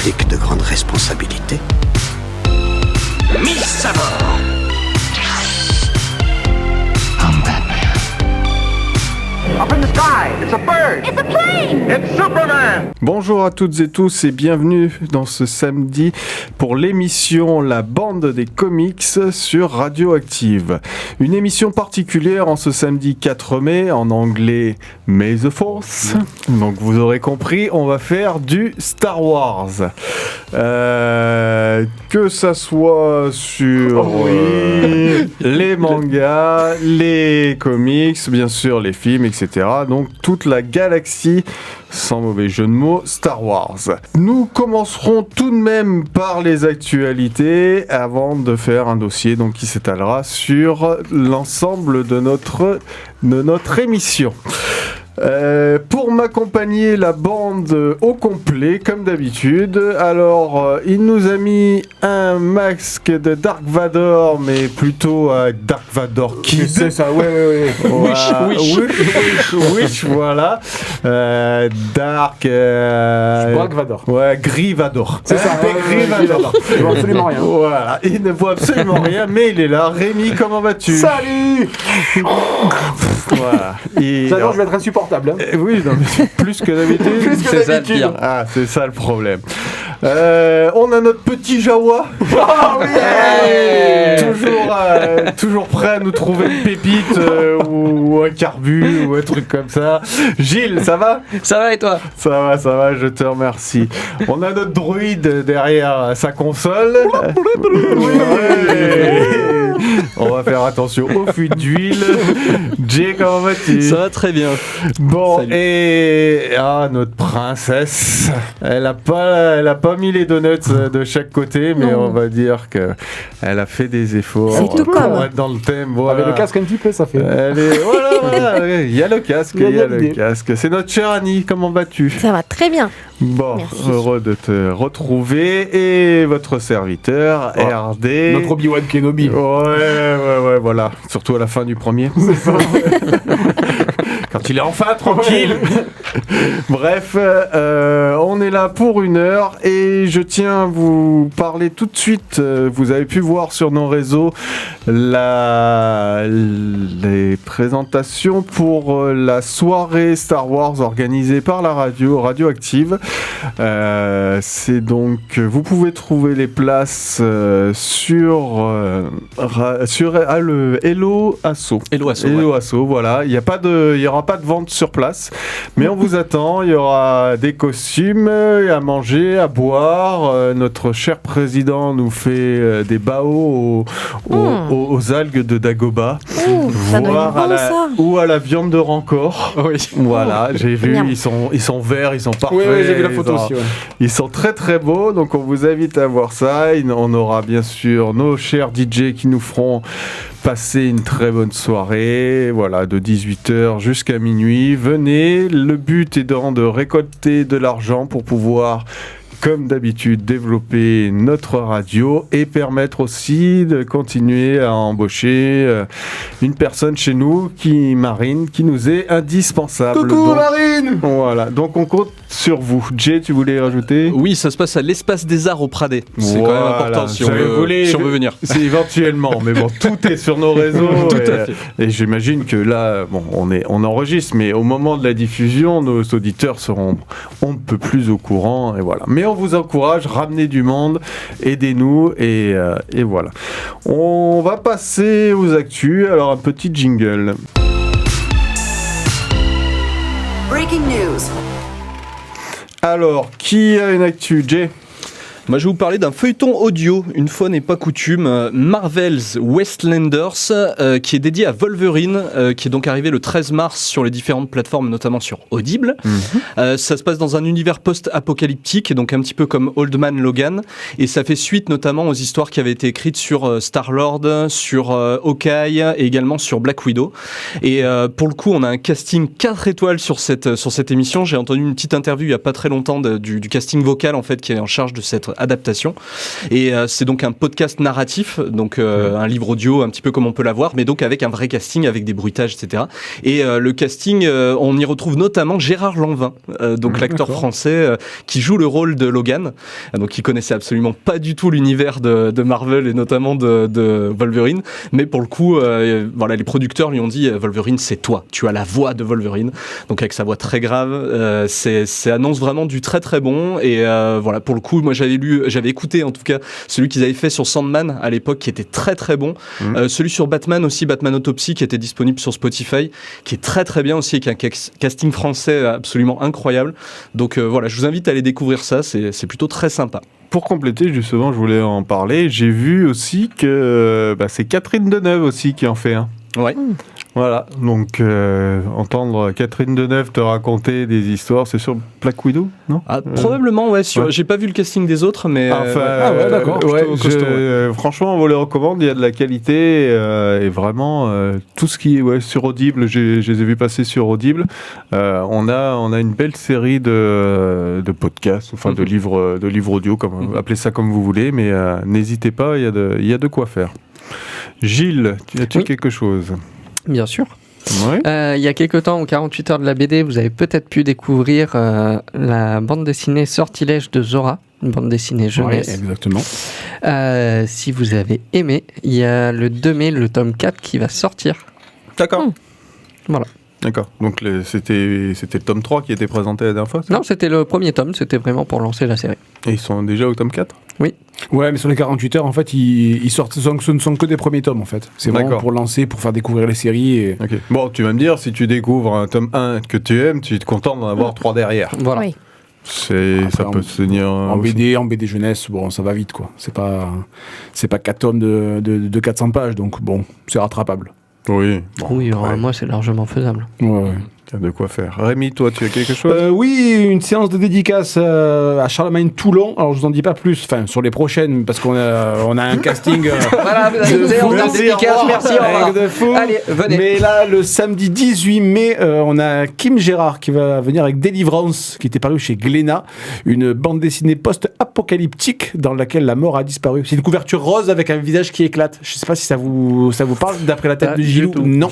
implique de grandes responsabilités. Mise à bord. I'm Batman. Up in the sky, it's a bird. It's a plane! It's Superman. Bonjour à toutes et tous et bienvenue dans ce samedi pour l'émission La Bande des Comics sur Radioactive. Une émission particulière en ce samedi 4 mai, en anglais May the Force. Donc vous aurez compris, on va faire du Star Wars. Que ça soit sur les mangas, les comics, bien sûr les films, etc. Donc toute la galaxie, sans mauvais jeu de mots, Star Wars. Nous commencerons tout de même par les actualités avant de faire un dossier donc, qui s'étalera sur l'ensemble de notre émission. Pour m'accompagner, la bande au complet, comme d'habitude. Alors, il nous a mis un masque de Dark Vador, mais plutôt Dark Vador Kid. C'est ça, ouais. Wish, voilà. Dark... Dark Vador. Ouais, Gris Vador. C'est ça, Gris Vador. Il voit absolument rien. Voilà, il ne voit absolument rien, mais il est là. Rémi, comment vas-tu ? Salut. Voilà. J'adore, je vais être insupportable. Oui, non, mais plus que d'habitude. C'est ça le pire. Ah, c'est ça le problème. On a notre petit Jawa. Oh oui. Toujours prêt à nous trouver une pépite ou un carbu ou un truc comme ça. Gilles, ça va ? Ça va et toi ? Ça va, je te remercie. On a notre druide derrière sa console. On va faire attention au fuite d'huile. Jay, comment vas-tu ? Ça va très bien. Bon, salut. et notre princesse, elle a pas mis les donuts de chaque côté, mais Non. on va dire que elle a fait des efforts C'est tout pour comme. être dans le thème. Voilà. Avec le casque un petit peu, ça fait. Voilà, il y a le casque, Il y a l'idée. C'est notre chère Annie, comment vas-tu ? Ça va très bien. Bon, Merci. heureux de te retrouver et votre serviteur, RD. Notre Obi-Wan Kenobi. Ouais, voilà. Surtout à la fin du premier. Quand il est enfin tranquille. Bref, on est là pour 1 heure et je tiens à vous parler tout de suite. Vous avez pu voir sur nos réseaux les présentations pour la soirée Star Wars organisée par la radio Radioactive. C'est donc, vous pouvez trouver les places sur le Hello Asso. Hello Asso, Hello Asso, voilà. Il y aura pas de vente sur place, mais on vous attend. Il y aura des costumes, à manger, à boire. Notre cher président nous fait des bao aux algues de Dagobah, Ça doit être bon, ça. ou à la viande de Rancor. Oui. Voilà, j'ai vu, Bien. ils sont verts, ils sont parfaits. Oui, j'ai vu la photo aussi. Ouais. Ils sont très très beaux, donc on vous invite à voir ça. On aura bien sûr nos chers DJ qui nous feront passer une très bonne soirée, voilà, de 18h jusqu'à minuit. Venez, le but étant de récolter de l'argent pour pouvoir, comme d'habitude, développer notre radio et permettre aussi de continuer à embaucher une personne chez nous, Marine, qui nous est indispensable. Coucou Donc, Marine. voilà, donc on compte sur vous. Jay, tu voulais rajouter ? Oui, ça se passe à l'Espace des Arts au Pradet. C'est quand même important si on veut venir. C'est éventuellement, mais bon, tout est sur nos réseaux. Tout à fait. Et j'imagine que là, bon, on enregistre, mais au moment de la diffusion, nos auditeurs seront on ne peut plus au courant, et voilà. Mais on vous encourage, ramenez du monde, aidez-nous, et voilà. On va passer aux actus. Alors, un petit jingle. Breaking news. Alors, qui a une actu, Jay ? Moi, je vais vous parler d'un feuilleton audio, une fois n'est pas coutume, Marvel's Wastelanders, qui est dédié à Wolverine, qui est donc arrivé le 13 mars sur les différentes plateformes, notamment sur Audible. Ça se passe dans un univers post-apocalyptique, donc un petit peu comme Old Man Logan, et ça fait suite notamment aux histoires qui avaient été écrites sur Star-Lord, sur Hawkeye, et également sur Black Widow. Et pour le coup, on a un casting 4 étoiles sur cette émission. J'ai entendu une petite interview il n'y a pas très longtemps du casting vocal, en fait, qui est en charge de cette autre adaptation. Et c'est donc un podcast narratif, donc un livre audio un petit peu comme on peut l'avoir, mais donc avec un vrai casting, avec des bruitages, etc. Et le casting, on y retrouve notamment Gérard Lanvin, donc l'acteur français qui joue le rôle de Logan, donc qui connaissait absolument pas du tout l'univers de Marvel et notamment de Wolverine, mais pour le coup, voilà, les producteurs lui ont dit Wolverine, c'est toi, tu as la voix de Wolverine, donc avec sa voix très grave, c'est annonce vraiment du très très bon. Et voilà, pour le coup, moi j'avais écouté en tout cas celui qu'ils avaient fait sur Sandman à l'époque, qui était très très bon. Celui sur Batman aussi, Batman Autopsy, qui était disponible sur Spotify, qui est très très bien aussi, avec un casting français absolument incroyable. Donc voilà, je vous invite à aller découvrir ça, c'est plutôt très sympa. Pour compléter, justement, je voulais en parler. J'ai vu aussi que c'est Catherine Deneuve aussi qui en fait un. Ouais. Voilà, donc entendre Catherine Deneuve te raconter des histoires, c'est sur Black Widow, non ? Probablement, ouais. J'ai pas vu le casting des autres, mais... d'accord. Costaud, ouais. Franchement, on vous les recommande, il y a de la qualité, et vraiment, tout ce qui est sur Audible, je les ai vus passer sur Audible. On a une belle série de podcasts, enfin de livres audio, appelez ça comme vous voulez, mais n'hésitez pas, il y a de quoi faire. Gilles, as-tu quelque chose ? Bien sûr. Ouais. Il y a quelques temps, aux 48 heures de la BD, vous avez peut-être pu découvrir la bande dessinée Sortilège de Zora, une bande dessinée jeunesse. Ouais, exactement. Si vous avez aimé, il y a le 2 mai, le tome 4 qui va sortir. D'accord. Voilà. D'accord. Donc c'était le tome 3 qui était présenté la dernière fois, ça ? Non, c'était le premier tome, c'était vraiment pour lancer la série. Et ils sont déjà au tome 4 ? Oui. Ouais, mais sur les 48 heures, en fait, ils sortent, ce ne sont que des premiers tomes, en fait. C'est vraiment pour lancer, pour faire découvrir les séries. Et... Ok. Bon, tu vas me dire, si tu découvres un tome 1 que tu aimes, tu es content d'en avoir 3 derrière. Voilà. Oui. Ça peut se tenir... En BD jeunesse, bon, ça va vite, quoi. C'est pas 4 tomes de 400 pages, donc bon, c'est rattrapable. Oui. Bon, Oui, moi, c'est largement faisable. Ouais. Il y a de quoi faire. Rémi, toi, tu as quelque chose ? Oui, une séance de dédicace à Charlemagne-Toulon. Alors, je vous en dis pas plus, enfin, sur les prochaines, parce qu'on a un casting. Voilà, vous avez une séance de dédicace, merci, au revoir. De fou. Allez, venez. Mais là, le samedi 18 mai, on a Kim Gérard qui va venir avec Délivrance, qui était paru chez Glénat, une bande dessinée post-apocalyptique dans laquelle la mort a disparu. C'est une couverture rose avec un visage qui éclate. Je sais pas si ça vous parle d'après la tête de Gilou. Non.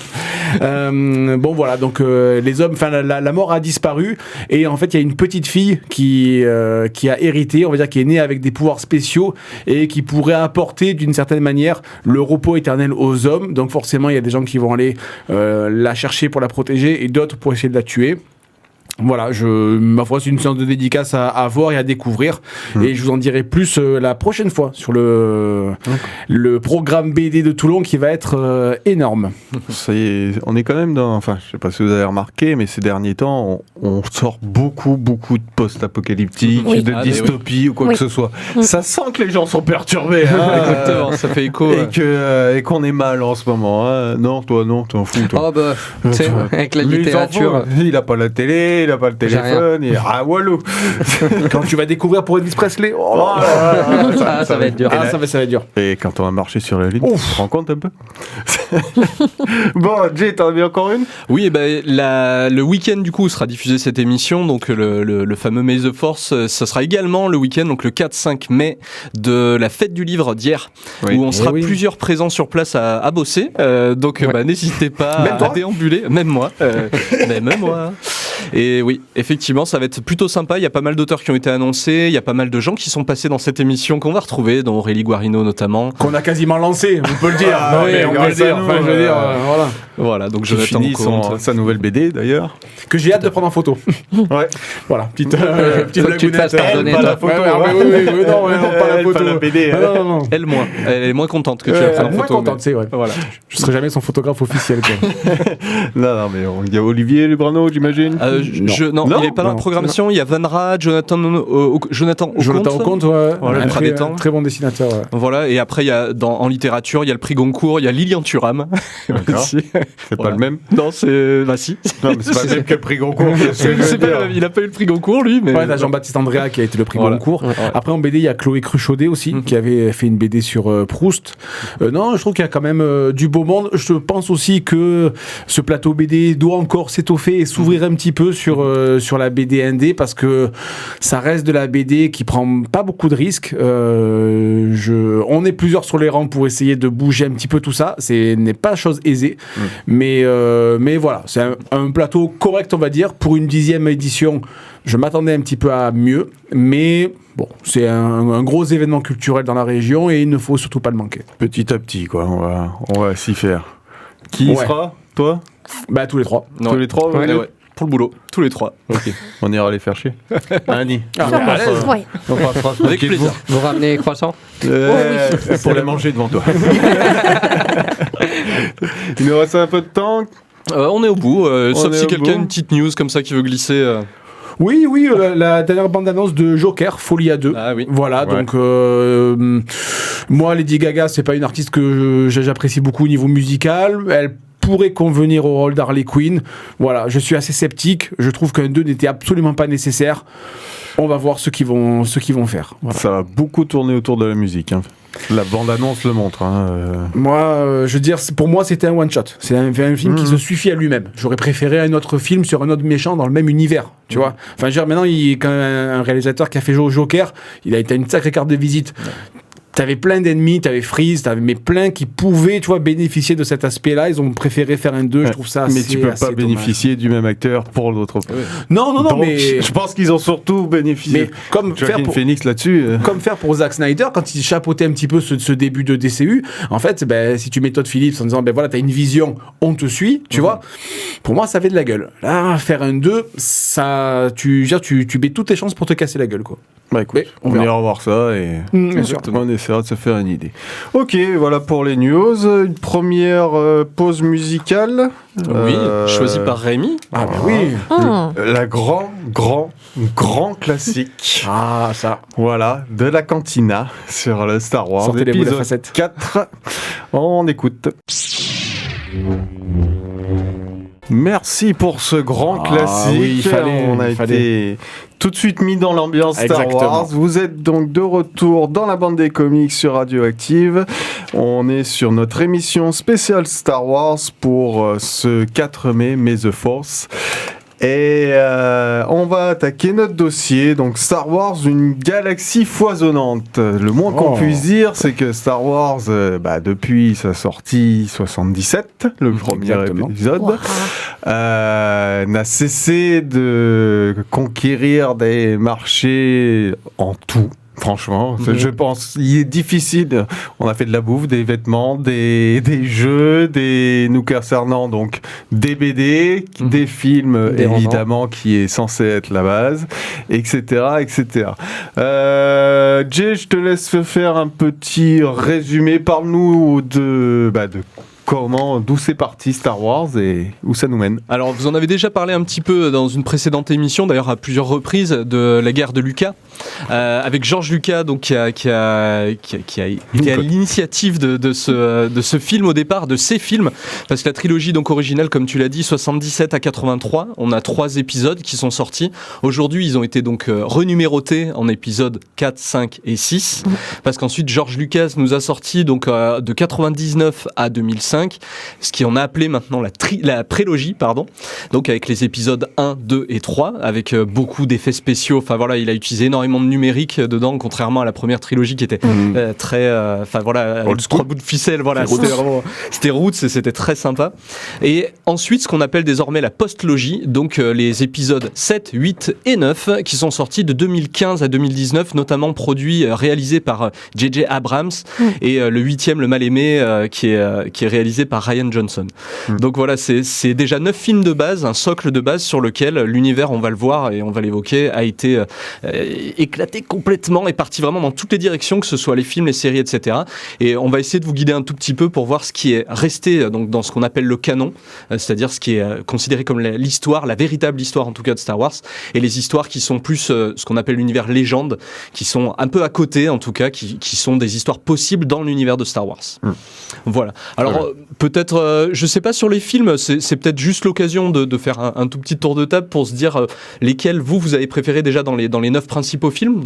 Bon, voilà, donc les hommes, enfin la mort a disparu, et en fait il y a une petite fille qui a hérité, on va dire, qui est née avec des pouvoirs spéciaux et qui pourrait apporter d'une certaine manière le repos éternel aux hommes. Donc forcément il y a des gens qui vont aller la chercher pour la protéger et d'autres pour essayer de la tuer. Voilà, ma foi, c'est une séance de dédicace à voir et à découvrir. Et je vous en dirai plus la prochaine fois sur le programme BD de Toulon, qui va être énorme. Ça y est, on est quand même dans... Enfin, je sais pas si vous avez remarqué, mais ces derniers temps, on sort beaucoup de post-apocalyptiques, de dystopie ou quoi que ce soit. Ça sent que les gens sont perturbés. Exactement, ça fait écho. Et qu'on est mal en ce moment. Hein. Non, toi, t'en fous, toi. Oh bah, tu sais, avec la littérature... Enfants, il a pas la télé, il a pas le téléphone, ah walou. Quand tu vas découvrir pour Elvis Presley, ça va être dur. Ça va être dur. Et quand on va marcher sur la ligne, tu te rends compte un peu. Bon, Jay, t'en as vu encore une ? Oui, et le week-end du coup sera diffusée cette émission, donc le fameux May the Force, ça sera également le week-end, donc le 4-5 mai, de la fête du livre d'hier, où on sera plusieurs présents sur place à bosser, donc n'hésitez pas à déambuler, même moi. Et oui, effectivement, ça va être plutôt sympa. Il y a pas mal d'auteurs qui ont été annoncés. Il y a pas mal de gens qui sont passés dans cette émission qu'on va retrouver, dont Aurélie Guarino notamment. Qu'on a quasiment lancé, on peut le dire. On peut le dire. Enfin, je veux dire, voilà. Voilà, donc Jonathan Comte. Sa nouvelle BD d'ailleurs. Que j'ai hâte de prendre en photo. Ouais. Voilà, petite faut que tu te fasses pardonner. Pas la photo. Non, pas la photo. Pas la BD. Non. Elle est moins contente que tu la prennes en moins photo. Contente, c'est vrai. Voilà. Je serai jamais son photographe officiel, quoi. Non, mais il y a Olivier Lubrano, j'imagine. Non, il n'est pas dans la programmation. Il y a Vanra, Jonathan Ocomte, ouais. Voilà, un très bon dessinateur. Ouais. Voilà, et après, en littérature, il y a le prix Goncourt, il y a Lilian Thuram. C'est pas le même. Non, c'est... Bah si. Non, mais c'est pas le même que le prix Goncourt. Il a pas eu le prix Goncourt, lui. Mais... Ouais, t'as Jean-Baptiste Andrea qui a été le prix Goncourt. Ouais. Après, en BD, il y a Chloé Cruchaudet aussi, qui avait fait une BD sur Proust. Non, je trouve qu'il y a quand même du beau monde. Je pense aussi que ce plateau BD doit encore s'étoffer et s'ouvrir un petit peu peu sur la BD indé parce que ça reste de la BD qui prend pas beaucoup de risques. On est plusieurs sur les rangs pour essayer de bouger un petit peu tout ça. N'est pas chose aisée, mais voilà, c'est un plateau correct, on va dire, pour une 10e édition. Je m'attendais un petit peu à mieux, mais bon, c'est un gros événement culturel dans la région et il ne faut surtout pas le manquer. Petit à petit, quoi, on va s'y faire. Qui y sera, toi ? Bah, tous les trois. Tous les trois, Ouais. Pour le boulot, tous les trois. Ok, on ira les faire chier. Annie. Ouais. On passera Avec plaisir. Vous ramenez les croissants ? Pour les manger devant toi. Il nous reste un peu de temps. On est au bout, sauf est si au quelqu'un a bout. une petite news comme ça qui veut glisser. Oui, la dernière bande-annonce de Joker, Folie à 2. Ah oui. Voilà, Ouais. donc moi, Lady Gaga, c'est pas une artiste que j'apprécie beaucoup au niveau musical. Elle pourrait convenir au rôle d'Harley Quinn. Voilà, je suis assez sceptique. Je trouve qu'un 2 n'était absolument pas nécessaire. On va voir ce qu'ils vont faire. Voilà. Ça va beaucoup tourner autour de la musique. Hein. La bande-annonce le montre. Moi, je veux dire, pour moi, c'était un one-shot. C'est un film qui se suffit à lui-même. J'aurais préféré un autre film sur un autre méchant dans le même univers, tu vois. Enfin, je veux dire, maintenant, quand un réalisateur qui a fait jouer au Joker, il a été une sacrée carte de visite. T'avais plein d'ennemis, t'avais Freeze, mais plein qui pouvaient, tu vois, bénéficier de cet aspect-là. Ils ont préféré faire un 2, je trouve ça assez. Mais tu peux assez pas bénéficier du même acteur pour l'autre. Non, Donc, mais je pense qu'ils ont surtout bénéficié. mais comme faire Joaquin pour Phoenix là-dessus. Comme faire pour Zack Snyder quand il chapeautait un petit peu ce début de DCU. En fait, si tu mets Todd Phillips en disant voilà, t'as une vision, on te suit, tu vois. Pour moi, ça avait de la gueule. Là, faire un 2, ça, tu mets toutes tes chances pour te casser la gueule, quoi. Bah écoute, Mais on verra. ira voir ça et Bien sûr. on essaiera de se faire une idée. Ok, voilà pour les news. Une première pause musicale. Oui, choisi par Rémi. Ah bah oui. La grand classique. Ah ça. Voilà, de la cantina sur le Star Wars. Sortez les boules à épisode facettes. 4. On écoute. Merci pour ce grand classique. oui, il fallait. Été tout de suite mis dans l'ambiance Star Exactement. Wars. Vous êtes donc de retour dans la bande des comics sur Radioactive. On est sur notre émission spéciale Star Wars pour ce 4 mai, May the Force. Et on va attaquer notre dossier. Donc Star Wars, une galaxie foisonnante. Le moins qu'on puisse dire, c'est que Star Wars, depuis sa sortie 77, le premier épisode, n'a cessé de conquérir des marchés en tout. Franchement, je pense, il est difficile. On a fait de la bouffe, des vêtements, des jeux, nous concernant donc des BD, des films des évidemment qui est censé être la base, etc., etc. Jay, je te laisse faire un petit résumé. Parle-nous de d'où c'est parti Star Wars et où ça nous mène. Alors, vous en avez déjà parlé un petit peu dans une précédente émission, d'ailleurs à plusieurs reprises, de la guerre de Lucas, avec George Lucas, donc qui a été à l'initiative de ce film au départ, de ces films, parce que la trilogie donc originale, comme tu l'as dit, 77 à 83, on a 3 épisodes qui sont sortis. Aujourd'hui, ils ont été donc renumérotés en épisodes 4, 5 et 6, parce qu'ensuite George Lucas nous a sorti donc de 99 à 2005. Ce qu'on a appelé maintenant la prélogie, donc avec les épisodes 1, 2 et 3, avec beaucoup d'effets spéciaux. Enfin voilà, il a utilisé énormément de numérique dedans, contrairement à la première trilogie qui était très, avec 3 bouts de ficelle. Voilà, c'était roots et c'était très sympa. Et ensuite, ce qu'on appelle désormais la postlogie, donc les épisodes 7, 8 et 9, qui sont sortis de 2015 à 2019, notamment réalisés par J.J. Abrams, et le 8e, le mal-aimé, qui est réalisé par Ryan Johnson. Donc voilà, c'est déjà 9 films de base, un socle de base sur lequel l'univers, on va le voir et on va l'évoquer, a été éclaté complètement et parti vraiment dans toutes les directions, que ce soit les films, les séries, etc. Et on va essayer de vous guider un tout petit peu pour voir ce qui est resté donc, dans ce qu'on appelle le canon, c'est-à-dire ce qui est considéré comme l'histoire, la véritable histoire en tout cas de Star Wars, et les histoires qui sont plus ce qu'on appelle l'univers légende, qui sont un peu à côté en tout cas, qui sont des histoires possibles dans l'univers de Star Wars. Voilà. Alors Peut-être, je sais pas sur les films, c'est peut-être juste l'occasion de faire un tout petit tour de table pour se dire lesquels vous avez préféré déjà dans les 9 principaux films.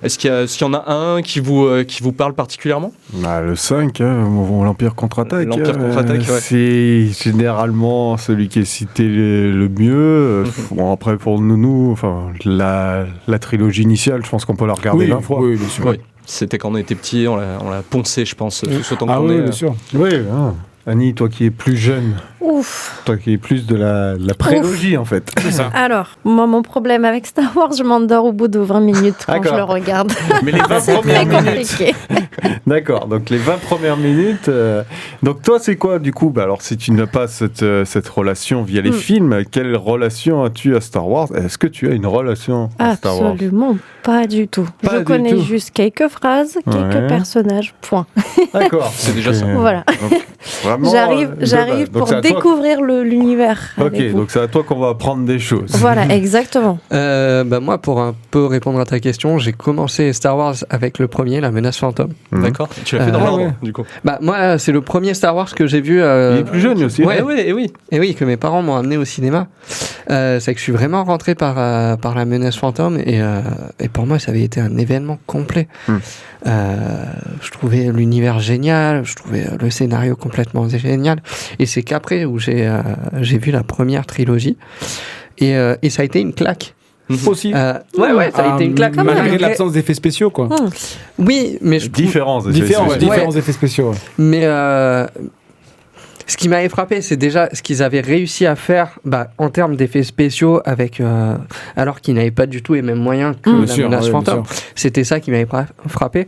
Est-ce qu'il y en a un qui vous parle particulièrement? Le 5, l'Empire contre-attaque. L'Empire contre-attaque, ouais. C'est généralement celui qui est cité le mieux. Bon, après, pour nous, la trilogie initiale, je pense qu'on peut la regarder 20 fois. Oui, bien sûr. Oui. C'était quand on était petit, on l'a poncé, je pense, tout autant qu'on oui, est. bien sûr. Oui, Annie, toi qui es plus jeune, Ouf. toi qui es plus de la prélogie en fait. C'est ça. Alors, moi, mon problème avec Star Wars, je m'endors au bout de 20 minutes quand D'accord. je le regarde. Mais les 20 C'est premières très minutes. compliqué. D'accord, donc les 20 premières minutes. Donc toi, c'est quoi du coup alors, si tu n'as pas cette relation via les films, quelle relation as-tu à Star Wars? Est-ce que tu as une relation à Star Wars? Absolument pas du tout. Pas Je du connais tout. juste quelques phrases, quelques personnages, point. D'accord. C'est déjà ça. Voilà. Donc, vraiment, J'arrive donc pour c'est à toi- découvrir l'univers. Ok, avec vous. donc c'est à toi qu'on va apprendre des choses. Voilà, exactement. Moi, pour un peu répondre à ta question, j'ai commencé Star Wars avec le premier, La Menace Fantôme. D'accord. Tu l'as fait dans Ah l'ordre, ouais. du coup. Moi, c'est le premier Star Wars que j'ai vu. Il est plus jeune lui aussi. Ouais. Oui. Et oui, que mes parents m'ont amené au cinéma. C'est que je suis vraiment rentré par La Menace Fantôme et pour moi, ça avait été un événement complet. Je trouvais l'univers génial, je trouvais le scénario complètement génial. Et c'est qu'après où j'ai vu la première trilogie et ça a été une claque. Aussi. Ça a été une claque. Malgré l'absence d'effets spéciaux, quoi. Oui, mais je trouve- Différents Effets spéciaux. Ouais. Mais ce qui m'avait frappé, c'est déjà ce qu'ils avaient réussi à faire en termes d'effets spéciaux, alors qu'ils n'avaient pas du tout les mêmes moyens que Bien la sûr, Menace ouais, bien Fantôme. sûr. C'était ça qui m'avait frappé.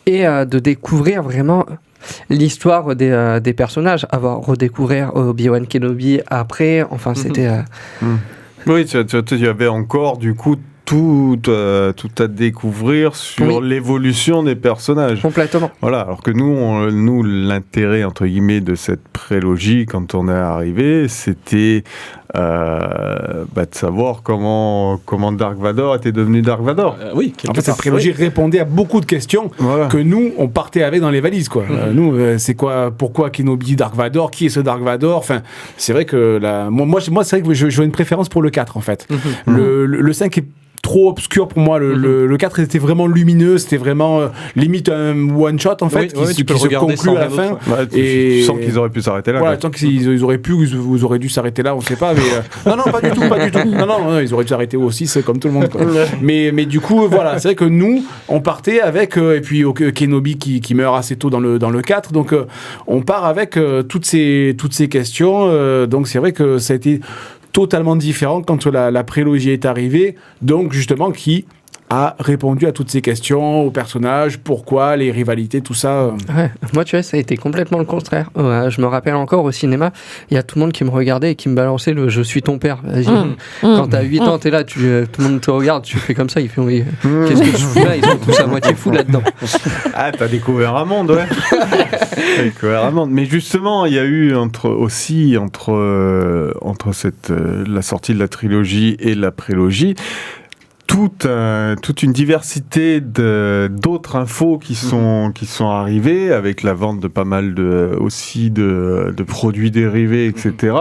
Et de découvrir vraiment l'histoire des personnages, avoir redécouvert Obi-Wan Kenobi après, c'était... Oui, tu avais encore du coup tout à découvrir sur l'évolution des personnages. Complètement. Voilà, alors que nous l'intérêt entre guillemets de cette prélogie quand on est arrivé, c'était de savoir comment Dark Vador était devenu Dark Vador. Oui, En fait, cette prélogie répondait à beaucoup de questions Voilà. que nous, on partait avec dans les valises, quoi. C'est quoi, pourquoi Kenobi Dark Vador? Qui est ce Dark Vador? Enfin, c'est vrai que moi, c'est vrai que je vois une préférence pour le 4, en fait. Le 5 est trop obscur pour moi. Le 4 était vraiment lumineux, c'était vraiment limite un one shot en fait, tu peux qui le se regarder conclut sans à la rien fin. d'autre, Ouais, Et tu sens qu'ils auraient pu s'arrêter là. voilà, quoi. tant qu'ils auraient pu, ils auraient dû s'arrêter là, on sait pas. Mais non, pas du tout. Non, ils auraient dû s'arrêter au 6 comme tout le monde. Quoi. mais du coup, voilà, c'est vrai que nous, on partait avec et puis Kenobi qui meurt assez tôt dans le 4, donc on part avec toutes ces questions. Donc c'est vrai que ça a été totalement différent quand la prélogie est arrivée, donc justement qui a répondu à toutes ces questions, aux personnages, pourquoi, les rivalités, tout ça. Ouais, moi, tu vois, ça a été complètement le contraire. Je me rappelle encore au cinéma, il y a tout le monde qui me regardait et qui me balançait le « je suis ton père ». Vas-y. Quand t'as 8 ans, t'es là, tout le monde te regarde, tu fais comme ça, il fait « oui, qu'est-ce que je fous là ?» Ils sont tous à moitié fous là-dedans. Ah, t'as découvert un monde, ouais. T'as découvert un monde. Mais justement, il y a eu entre la sortie de la trilogie et la prélogie, toute une diversité d'autres infos qui sont arrivées, avec la vente de pas mal de produits dérivés, etc.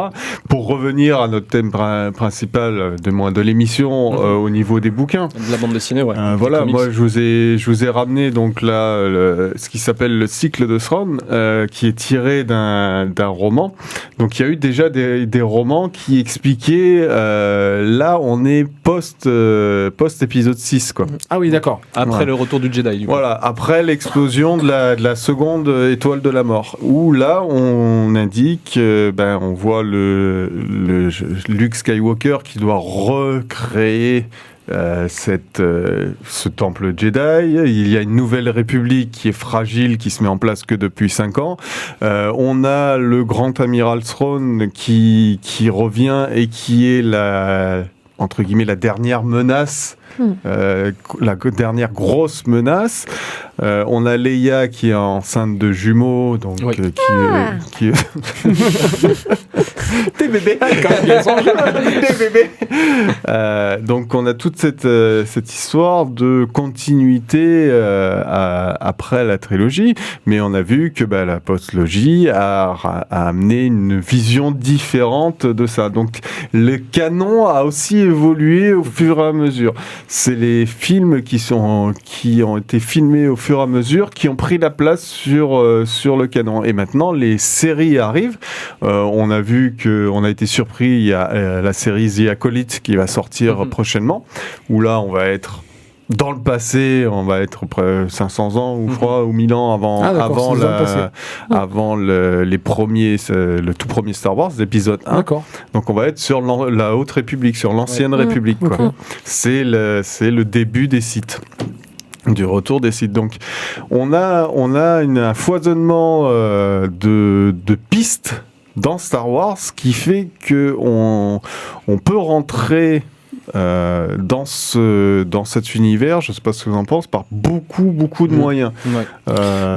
Pour revenir à notre thème principal de l'émission, au niveau des bouquins. De la bande dessinée, ouais. Voilà, Comics. moi je vous ai ramené donc là ce qui s'appelle le cycle de Thrawn, qui est tiré d'un roman. Donc il y a eu déjà des romans qui expliquaient, là on est post épisode 6 quoi. Ah oui, d'accord. Après Ouais. le retour du Jedi, du coup. Voilà, après l'explosion de la seconde étoile de la mort, où là on indique, on voit le Luke Skywalker qui doit recréer ce temple Jedi. Il y a une nouvelle république qui est fragile, qui se met en place que depuis 5 ans. On a le grand amiral Thrawn qui revient et qui est entre guillemets la dernière menace la dernière grosse menace. On a Leia qui est enceinte de jumeaux, donc Oui. qui T'es bébé, quand bien son jeu. T'es bébé. Donc on a toute cette histoire de continuité après la trilogie, mais on a vu que la postlogie a amené une vision différente de ça. Donc le canon a aussi évolué au fur et à mesure. C'est les films qui ont été filmés au fur et à mesure qui ont pris la place sur le canon. Et maintenant les séries arrivent. On a vu qu'on a été surpris, il y a la série The Acolyte qui va sortir prochainement, où là on va être dans le passé, on va être près 500 ans ou je crois, ou 1000 ans avant les premiers, le tout premier Star Wars, l'épisode 1. D'accord. Donc on va être sur la Haute République, sur l'ancienne République. Quoi. Ok. C'est le début des Sith. Du retour des Sith. Donc, on a un foisonnement de pistes dans Star Wars qui fait que on peut rentrer dans cet univers, je sais pas ce que vous en pensez, par beaucoup de moyens. Ouais.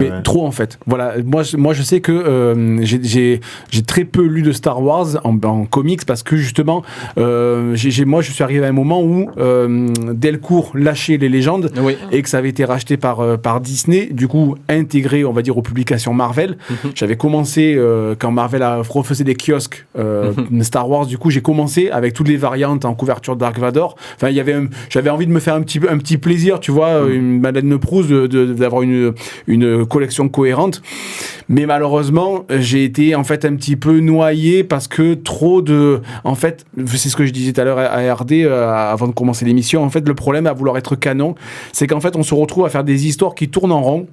Mais trop en fait. Voilà, moi je sais que j'ai très peu lu de Star Wars en comics parce que justement, moi je suis arrivé à un moment où Delcourt lâchait les légendes et que ça avait été racheté par Disney, du coup intégré, on va dire, aux publications Marvel. J'avais commencé quand Marvel refaisait des kiosques Star Wars, du coup j'ai commencé avec toutes les variantes en couverture Dark Vador. Enfin, j'avais envie de me faire un petit plaisir, tu vois, une Madeleine de Proust, d'avoir une collection cohérente. Mais malheureusement, j'ai été en fait un petit peu noyé parce que en fait, c'est ce que je disais tout à l'heure à RD avant de commencer l'émission. En fait, le problème à vouloir être canon, c'est qu'en fait, on se retrouve à faire des histoires qui tournent en rond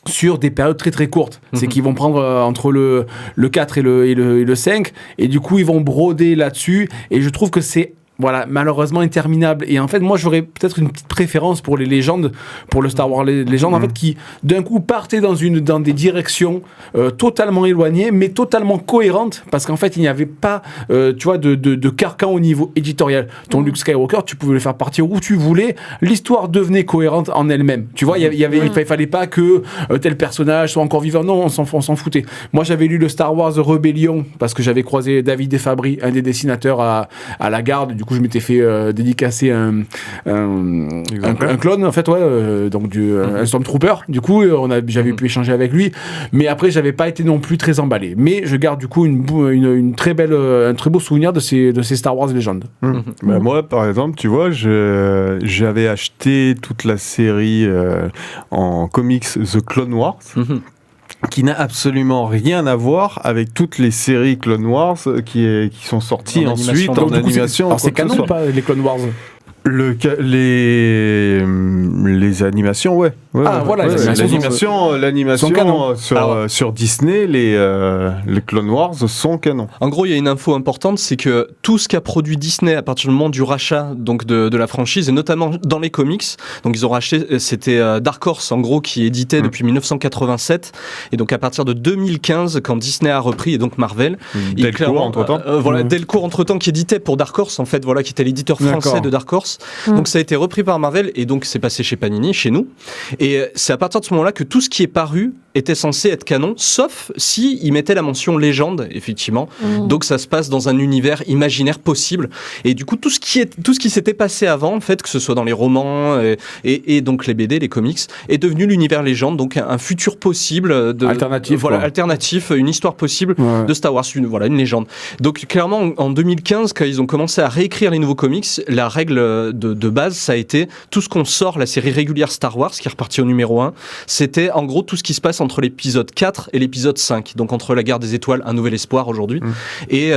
sur des périodes très très courtes. C'est qu'ils vont prendre entre le 4 et le 5 et du coup ils vont broder là-dessus et je trouve que c'est malheureusement interminable. Et en fait, moi, j'aurais peut-être une petite préférence pour les légendes, pour le Star Wars légendes, en fait, qui, d'un coup, partaient dans des directions totalement éloignées, mais totalement cohérentes, parce qu'en fait, il n'y avait pas, tu vois, de carcan au niveau éditorial. Ton Luke Skywalker, tu pouvais le faire partir où tu voulais, l'histoire devenait cohérente en elle-même. Tu vois, il fallait pas que tel personnage soit encore vivant. Non, on s'en foutait. Moi, j'avais lu le Star Wars Rebellion, parce que j'avais croisé David Defabry, un des dessinateurs à la Garde. Du coup, je m'étais fait dédicacer un clone, en fait, donc un Stormtrooper. Du coup, j'avais pu échanger avec lui, mais après, j'avais pas été non plus très emballé. Mais je garde du coup un très beau souvenir de ces Star Wars légendes. Moi, par exemple, tu vois, j'avais acheté toute la série en comics The Clone Wars. Qui n'a absolument rien à voir avec toutes les séries Clone Wars qui sont sorties ensuite en animation. Alors c'est canon ou pas, les Clone Wars? Les animations, ouais. L'animation sur Disney, les Clone Wars sont canons. En gros, il y a une info importante, c'est que tout ce qu'a produit Disney à partir du moment du rachat donc de la franchise, et notamment dans les comics, donc ils ont racheté, c'était Dark Horse en gros qui éditait depuis 1987, et donc à partir de 2015, quand Disney a repris, et donc Marvel, Delcourt entre-temps. Delcourt entre-temps qui éditait pour Dark Horse en fait, qui était l'éditeur français de Dark Horse. Donc ça a été repris par Marvel et donc c'est passé chez Panini, chez nous. Et c'est à partir de ce moment-là que tout ce qui est paru était censé être canon, sauf si ils mettaient la mention légende, effectivement. Donc ça se passe dans un univers imaginaire possible. Et du coup, tout ce qui s'était passé avant, en fait, que ce soit dans les romans et donc les BD, les comics, est devenu l'univers légende, donc un futur possible alternatif, une histoire possible de Star Wars, une légende. Donc clairement, en 2015, quand ils ont commencé à réécrire les nouveaux comics, la règle de base, ça a été tout ce qu'on sort, la série régulière Star Wars, qui est repartie au numéro 1, c'était en gros tout ce qui se passe entre l'épisode 4 et l'épisode 5, donc entre la guerre des étoiles, un nouvel espoir aujourd'hui, et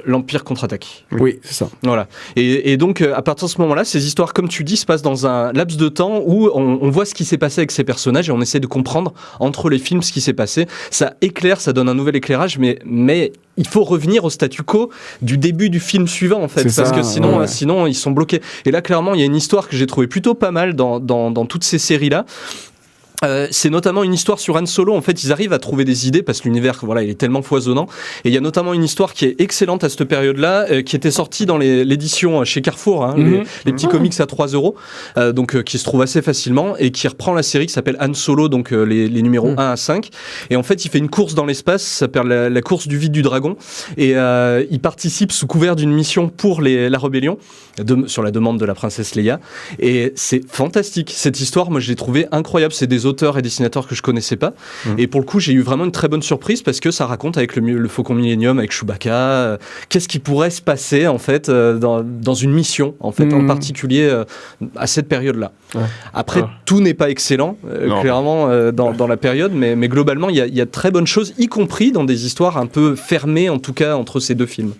l'Empire contre-attaque. Oui, c'est ça. Voilà. Et donc, à partir de ce moment-là, ces histoires, comme tu dis, se passent dans un laps de temps où on voit ce qui s'est passé avec ces personnages et on essaie de comprendre entre les films ce qui s'est passé. Ça éclaire, ça donne un nouvel éclairage, mais il faut revenir au statu quo du début du film suivant, en fait, parce que sinon ils sont bloqués. Et là, clairement, il y a une histoire que j'ai trouvée plutôt pas mal dans toutes ces séries-là. C'est notamment une histoire sur Han Solo. En fait, ils arrivent à trouver des idées parce que l'univers, voilà, il est tellement foisonnant. Et il y a notamment une histoire qui est excellente à cette période-là, qui était sortie dans l'édition chez Carrefour, hein, les petits comics à 3€, donc qui se trouve assez facilement et qui reprend la série qui s'appelle Han Solo, donc les numéros 1 à 5. Et en fait, il fait une course dans l'espace, ça s'appelle la course du vide du dragon. Et il participe sous couvert d'une mission pour la rébellion, sur la demande de la princesse Leia. Et c'est fantastique. Cette histoire, moi, je l'ai trouvée incroyable. C'est des auteurs et dessinateurs que je connaissais pas. Et pour le coup, j'ai eu vraiment une très bonne surprise parce que ça raconte avec le Faucon Millenium, avec Chewbacca, qu'est-ce qui pourrait se passer en fait dans une mission en fait en particulier à cette période-là. Après, tout n'est pas excellent, clairement dans la période, mais globalement, il y a très bonnes choses, y compris dans des histoires un peu fermées en tout cas entre ces deux films.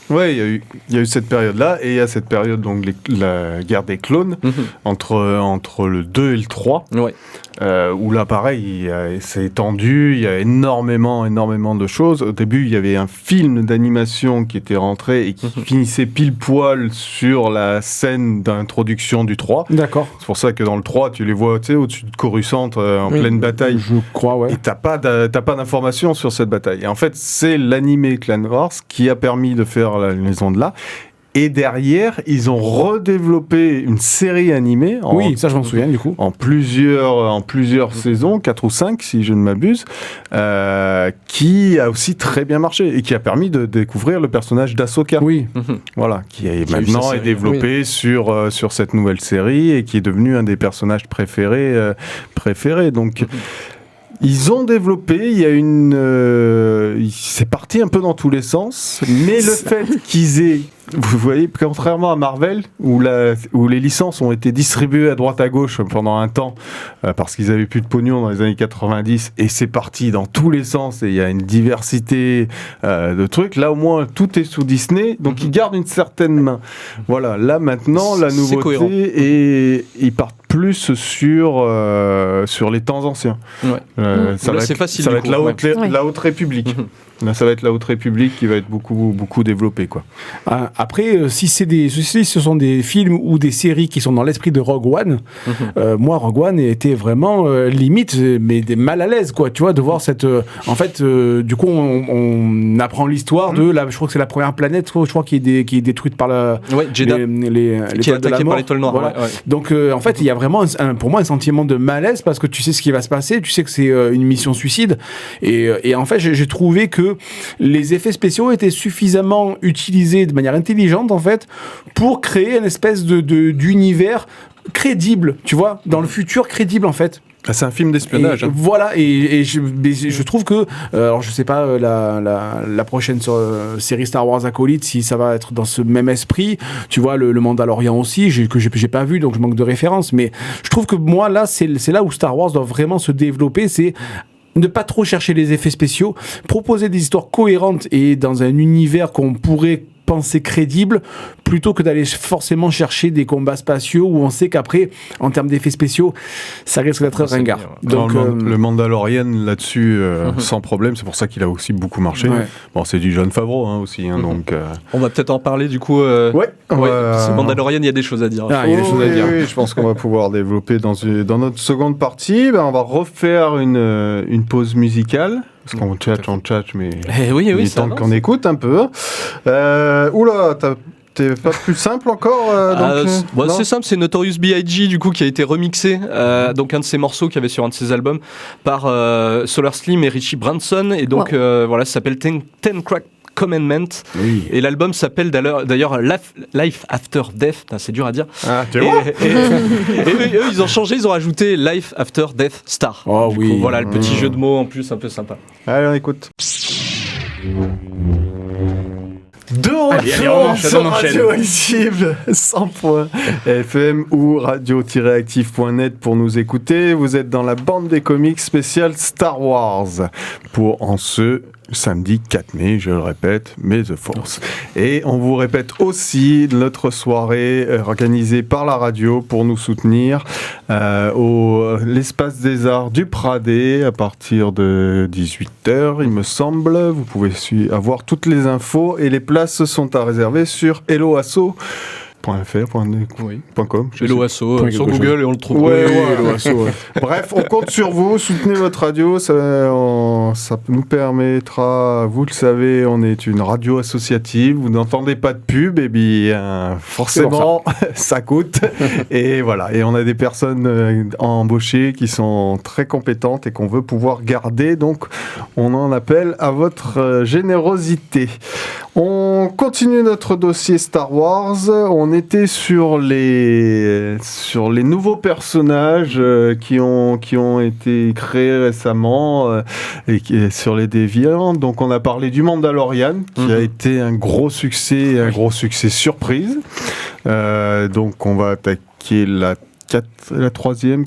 Ouais, il y a eu cette période-là, et il y a cette période, donc la guerre des clones, entre le 2 et le 3, où là, pareil, c'est étendu, il y a énormément de choses. Au début, il y avait un film d'animation qui était rentré et qui finissait pile poil sur la scène d'introduction du 3. D'accord. C'est pour ça que dans le 3, tu les vois, tu sais, au-dessus de Coruscant, en pleine bataille. Je crois, ouais. Et t'as pas d'informations sur cette bataille. Et en fait, c'est l'animé Clone Wars qui a permis de faire la liaison de là. Et derrière, ils ont redéveloppé une série animée. Oui, ça je m'en souviens du coup. En plusieurs saisons, 4 ou 5 si je ne m'abuse, qui a aussi très bien marché et qui a permis de découvrir le personnage d'Ahsoka. Oui. Voilà, qui est maintenant développé sur cette nouvelle série et qui est devenu un des personnages préférés. Donc... Ils ont développé, c'est parti un peu dans tous les sens, mais le fait qu'ils aient, vous voyez, contrairement à Marvel, où les licences ont été distribuées à droite à gauche pendant un temps, parce qu'ils avaient plus de pognon dans les années 90, et c'est parti dans tous les sens, et il y a une diversité de trucs. Là, au moins, tout est sous Disney, donc ils gardent une certaine main. Voilà, là, maintenant, la nouveauté, et ils partent plus sur les temps anciens. Ça va être la Haute République. Là, ça va être la Haute République qui va être beaucoup développée, quoi. Après, si ce sont des films ou des séries qui sont dans l'esprit de Rogue One, moi, Rogue One était vraiment limite, mais mal à l'aise, quoi. Tu vois, de voir cette. En fait, du coup, on apprend l'histoire de je crois que c'est la première planète, je crois, qui est détruite par Jeddah, qui est attaquée par l'étoile noire. Voilà. Donc, en fait, il y a vraiment pour moi un sentiment de malaise parce que tu sais ce qui va se passer, tu sais que c'est une mission suicide, et en fait, j'ai trouvé que les effets spéciaux étaient suffisamment utilisés de manière intelligente en fait pour créer une espèce d'univers crédible, tu vois, dans le futur crédible en fait. C'est un film d'espionnage. Voilà, et je trouve que, alors je sais pas la prochaine série Star Wars Acolyte, si ça va être dans ce même esprit, tu vois, le Mandalorian aussi, que j'ai pas vu, donc je manque de références, mais je trouve que moi là, c'est là où Star Wars doit vraiment se développer, c'est ne pas trop chercher les effets spéciaux, proposer des histoires cohérentes et dans un univers qu'on pourrait penser crédible, plutôt que d'aller forcément chercher des combats spatiaux où on sait qu'après, en termes d'effets spéciaux, ça risque d'être ringard. Donc, le Mandalorian là-dessus, sans problème, c'est pour ça qu'il a aussi beaucoup marché. Ouais. Bon, c'est du Jon Favreau aussi, donc... On va peut-être en parler du coup. C'est Mandalorian, il y a des choses à dire. Il y a des choses à dire. Oui, je pense qu'on va pouvoir développer dans notre seconde partie. On va refaire une pause musicale. Parce qu'on tchatche, mais il est temps qu'on écoute un peu. Oula, t'es pas plus simple encore c'est simple, c'est Notorious B.I.G. du coup qui a été remixé, donc un de ses morceaux qu'il y avait sur un de ses albums par Solar Slim et Richie Branson, et donc ça s'appelle Ten Crack Commandment, et l'album s'appelle d'ailleurs Life After Death. C'est dur à dire. Et eux ils ont changé, ils ont rajouté Life After Death Star. Voilà le petit jeu de mots en plus un peu sympa. Allez, on écoute. De retour sur Radioactive 100.fm ou radio-active.net pour nous écouter. Vous êtes dans la bande des comics spéciale Star Wars en ce samedi 4 mai, je le répète, May the Force. Et on vous répète aussi notre soirée organisée par la radio pour nous soutenir l'espace des arts du Pradé à partir de 18h, il me semble. Vous pouvez avoir toutes les infos et les places sont à réserver sur Hello Asso. .fr, Oui. .com. je Et sais l'OASO Point sur quelque chose. Google et on le trouve. Ouais, ouais. Bref, on compte sur vous, soutenez votre radio, ça nous permettra, vous le savez, on est une radio associative, vous n'entendez pas de pub, et bien forcément ça coûte, et voilà, et on a des personnes embauchées qui sont très compétentes et qu'on veut pouvoir garder, donc on en appelle à votre générosité. On continue notre dossier Star Wars. On était sur les nouveaux personnages qui ont été créés récemment et sur les déviants. Donc on a parlé du Mandalorian qui a été un gros succès surprise. Donc on va attaquer la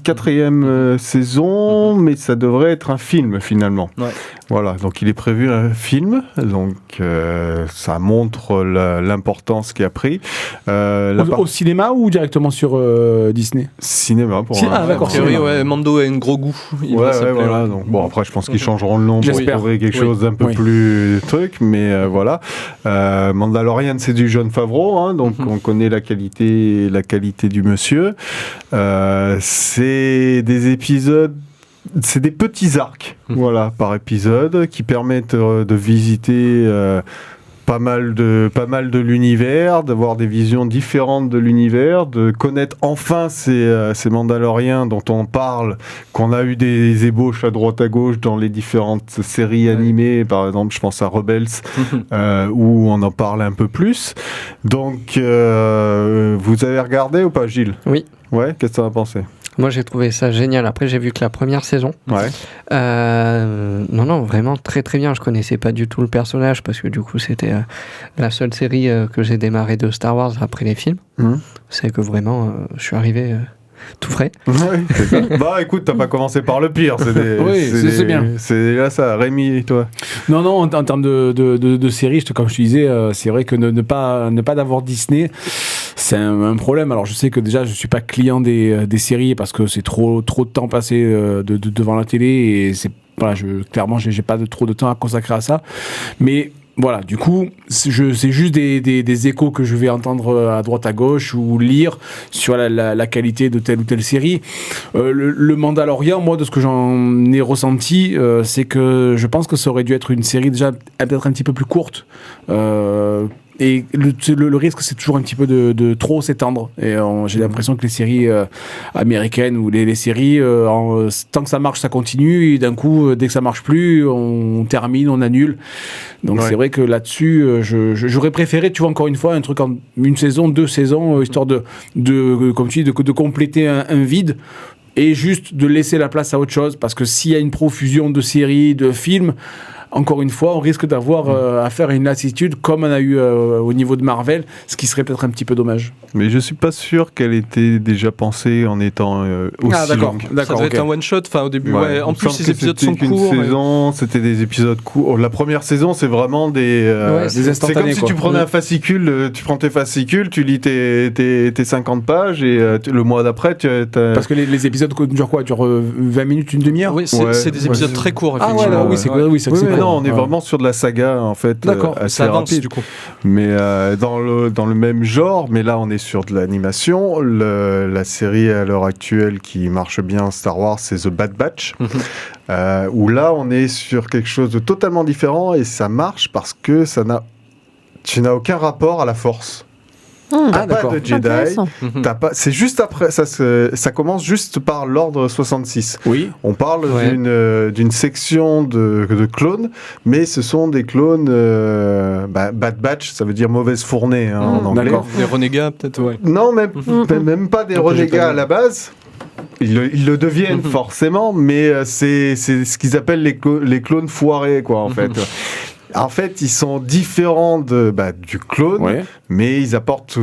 quatrième saison, mais ça devrait être un film finalement. Ouais. Voilà, donc il est prévu un film, donc ça montre l'importance qu'il a pris. Au cinéma ou directement sur Disney? Cinéma pour Ah, d'accord. A priori, ouais, Mando a un gros goût. Il va s'appeler, voilà. ouais. Donc, bon, après, je pense qu'ils changeront le nom pour J'espère. trouver quelque Oui. chose d'un peu plus truc, mais voilà. Mandalorian, c'est du Jon Favreau, hein, donc on connaît la qualité du monsieur. C'est des épisodes. C'est des petits arcs, voilà, par épisode, qui permettent de visiter pas mal de l'univers, d'avoir des visions différentes de l'univers, de connaître enfin ces Mandaloriens dont on parle, qu'on a eu des ébauches à droite à gauche dans les différentes séries animées, par exemple, je pense à Rebels, où on en parle un peu plus. Donc, vous avez regardé ou pas, Gilles ? Oui. Ouais, qu'est-ce que tu en as pensé ? Moi, j'ai trouvé ça génial. Après, j'ai vu que la première saison. Ouais. Non, vraiment très très bien. Je connaissais pas du tout le personnage parce que du coup, c'était la seule série que j'ai démarré de Star Wars après les films. C'est que vraiment, je suis arrivé tout frais. Ouais, bah écoute, t'as pas commencé par le pire. Oui, c'est bien. C'est là ça. Rémi, et toi ? Non, en termes de série, comme je te disais, c'est vrai que ne pas d'avoir Disney, c'est un problème. Alors je sais que déjà je suis pas client des séries parce que c'est trop de temps passé devant la télé et clairement j'ai pas trop de temps à consacrer à ça. Mais voilà, du coup, c'est juste des échos que je vais entendre à droite à gauche ou lire sur la qualité de telle ou telle série. Le Mandalorian, moi, de ce que j'en ai ressenti, c'est que je pense que ça aurait dû être une série déjà peut-être un petit peu plus courte. Et le risque, c'est toujours un petit peu de trop s'étendre. Et j'ai l'impression que les séries américaines ou les séries, tant que ça marche, ça continue. Et d'un coup, dès que ça marche plus, on termine, on annule. Donc c'est vrai que là-dessus, j'aurais préféré, tu vois, encore une fois, un truc en une saison, 2 saisons, histoire de comme tu dis, de compléter un vide. Et juste de laisser la place à autre chose. Parce que s'il y a une profusion de séries, de films, encore une fois, on risque d'avoir affaire à une lassitude comme on a eu au niveau de Marvel, ce qui serait peut-être un petit peu dommage. Mais je suis pas sûr qu'elle était déjà pensée en étant aussi longue. Ça devait être un one shot. Enfin, au début, ouais. En plus, ces épisodes sont qu'une courts. saison, c'était des épisodes courts. La première saison, c'est vraiment des des instantanés. C'est comme si tu prenais un fascicule, tu prends tes fascicules, tu lis tes 50 pages et le mois d'après, Parce que les épisodes durent quoi ? Durent 20 minutes, une demi-heure ? Oui, c'est des épisodes très courts. Ah ouais, effectivement. oui, c'est cool. Oui, c'est cool. Non, on est vraiment sur de la saga en fait. D'accord, assez ça avance rapide. du coup. Mais dans le même genre, mais là on est sur de l'animation. La série à l'heure actuelle qui marche bien Star Wars, c'est The Bad Batch. Où là on est sur quelque chose de totalement différent et ça marche parce que tu n'as aucun rapport à la Force. T'as pas de Jedi, c'est juste après, ça commence juste par l'ordre 66. Oui. On parle d'une section de clones, mais ce sont des clones Bad Batch, ça veut dire mauvaise fournée en anglais. D'accord. Des renégats, peut-être, ouais. Non, même pas des renégats à la base. Ils le deviennent forcément, mais c'est ce qu'ils appellent les clones foirés, quoi, en fait. En fait, ils sont différents du clone, mais ils apportent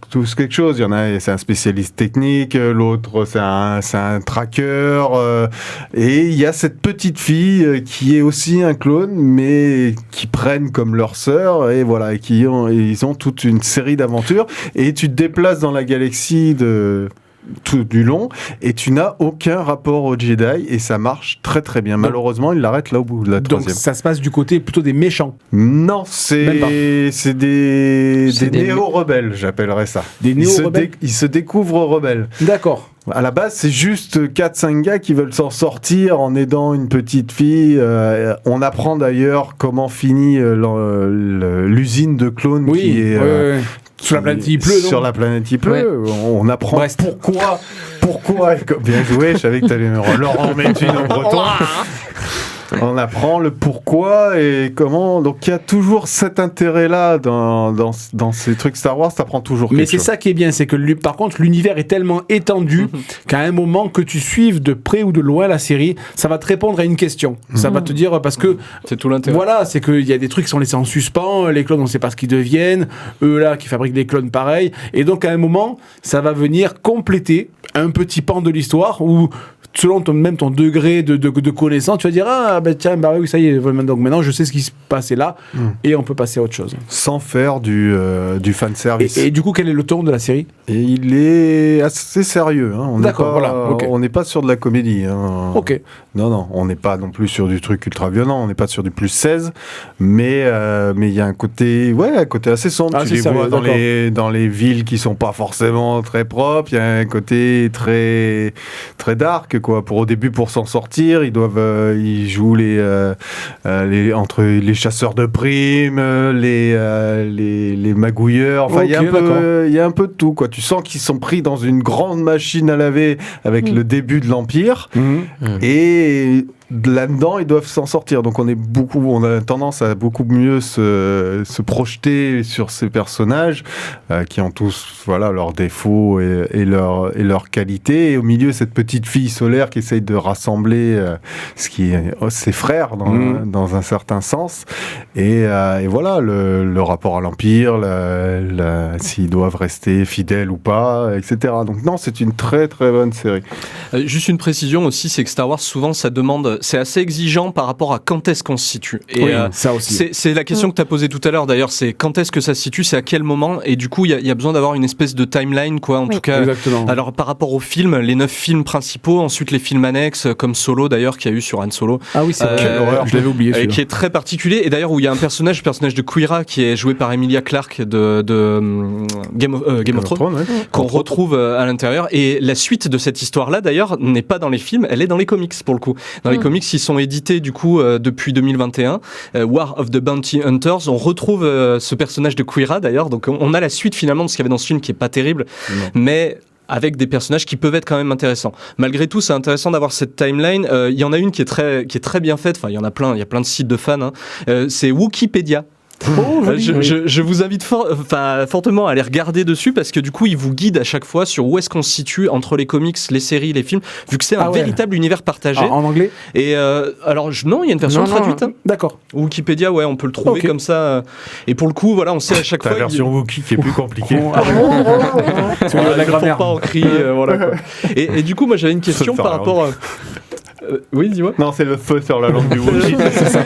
tous quelque chose. Il y en a, c'est un spécialiste technique, l'autre, c'est un tracker. Et il y a cette petite fille qui est aussi un clone, mais qui prennent comme leur sœur. Et voilà, ils ont toute une série d'aventures. Et tu te déplaces dans la galaxie tout du long, et tu n'as aucun rapport aux Jedi, et ça marche très très bien. Malheureusement, il l'arrête là au bout de la Donc troisième. ça se passe du côté plutôt des méchants. Non, Même pas. c'est des des néo-rebelles, j'appellerais ça. Des néo-rebelles. Ils se découvrent rebelles. D'accord. À la base, c'est juste 4-5 gars qui veulent s'en sortir en aidant une petite fille. On apprend d'ailleurs comment finit l'usine de clones Oui. qui est... Sur la planète, il pleut, non? Sur la planète, il pleut. On apprend Brest. pourquoi. Bien joué, je savais que tu allais me Laurent Métune en breton. On apprend le pourquoi et comment. Donc il y a toujours cet intérêt-là dans ces trucs Star Wars, ça prend toujours Mais quelque c'est chose. ça qui est bien, c'est que par contre l'univers est tellement étendu qu'à un moment que tu suives de près ou de loin la série, ça va te répondre à une question. Ça va te dire parce que C'est tout l'intérêt. voilà, c'est qu'il y a des trucs qui sont laissés en suspens, les clones on sait pas ce qu'ils deviennent, eux là qui fabriquent des clones pareils, et donc à un moment ça va venir compléter un petit pan de l'histoire où selon même ton degré de connaissance, tu vas dire ah ben tiens bah oui ça y est, donc maintenant je sais ce qui se passait là et on peut passer à autre chose. Sans faire du fanservice. Et du coup quel est le ton de la série? Et il est assez sérieux. Hein. D'accord, voilà, ok. On n'est pas sur de la comédie. Hein. Ok. Non, on n'est pas non plus sur du truc ultra violent. On n'est pas sur du plus 16. Mais il y a un côté assez sombre. Ah, tu c'est les sérieux, vois d'accord. dans les villes qui sont pas forcément très propres. Il y a un côté très, très dark. Quoi. Au début, pour s'en sortir, ils jouent entre les chasseurs de primes, les magouilleurs. Enfin, il y a un peu de tout. Quoi. Tu sens qu'ils sont pris dans une grande machine à laver avec le début de l'Empire. Et là-dedans, ils doivent s'en sortir. Donc, on a tendance à beaucoup mieux se projeter sur ces personnages qui ont tous leurs défauts et leurs qualités. Et au milieu, cette petite fille solaire qui essaye de rassembler ses frères dans un certain sens. Et voilà, le rapport à l'Empire, s'ils doivent rester fidèles ou pas, etc. Donc non, c'est une très très bonne série. Juste une précision aussi, c'est que Star Wars, souvent, ça demande... C'est assez exigeant par rapport à quand est-ce qu'on se situe. Et ça aussi. c'est la question que tu as posée tout à l'heure, d'ailleurs, c'est quand est-ce que ça se situe, c'est à quel moment, et du coup, il y a besoin d'avoir une espèce de timeline, quoi, en tout cas. Exactement. Alors, par rapport aux films, les 9 films principaux, ensuite les films annexes, comme Solo, d'ailleurs, qu'il y a eu sur Han Solo. Ah oui, c'est vrai. Je l'avais oublié, celui-là. Qui est très particulier, et d'ailleurs, où il y a le personnage de Quira, qui est joué par Emilia Clarke de Game of Thrones, ouais. qu'on retrouve à l'intérieur. Et la suite de cette histoire-là, d'ailleurs, n'est pas dans les films, elle est dans les comics, pour le coup. Dans les comics, ils sont édités, du coup, depuis 2021. War of the Bounty Hunters, on retrouve ce personnage de Quira, d'ailleurs. Donc, on a la suite, finalement, de ce qu'il y avait dans ce film, qui est pas terrible. Mais avec des personnages qui peuvent être quand même intéressants. Malgré tout, c'est intéressant d'avoir cette timeline. Il y en a une qui est très bien faite. Enfin, il y en a plein. Il y a plein de sites de fans. Hein. C'est Wikipédia. Je vous invite fortement à aller regarder dessus parce que du coup il vous guide à chaque fois sur où est-ce qu'on se situe entre les comics, les séries, les films, vu que c'est un véritable univers partagé. En anglais? Et alors non, il y a une version traduite. Hein. D'accord. Wikipédia, on peut le trouver comme ça. Et pour le coup, voilà, on sait à chaque fois. La version Wookie qui est plus compliquée. La grammaire. Pas en cri, voilà. Quoi. Et du coup, moi j'avais une question par rapport. Oui, dis-moi. Non, c'est le feu sur la langue du Wookie. C'est ça.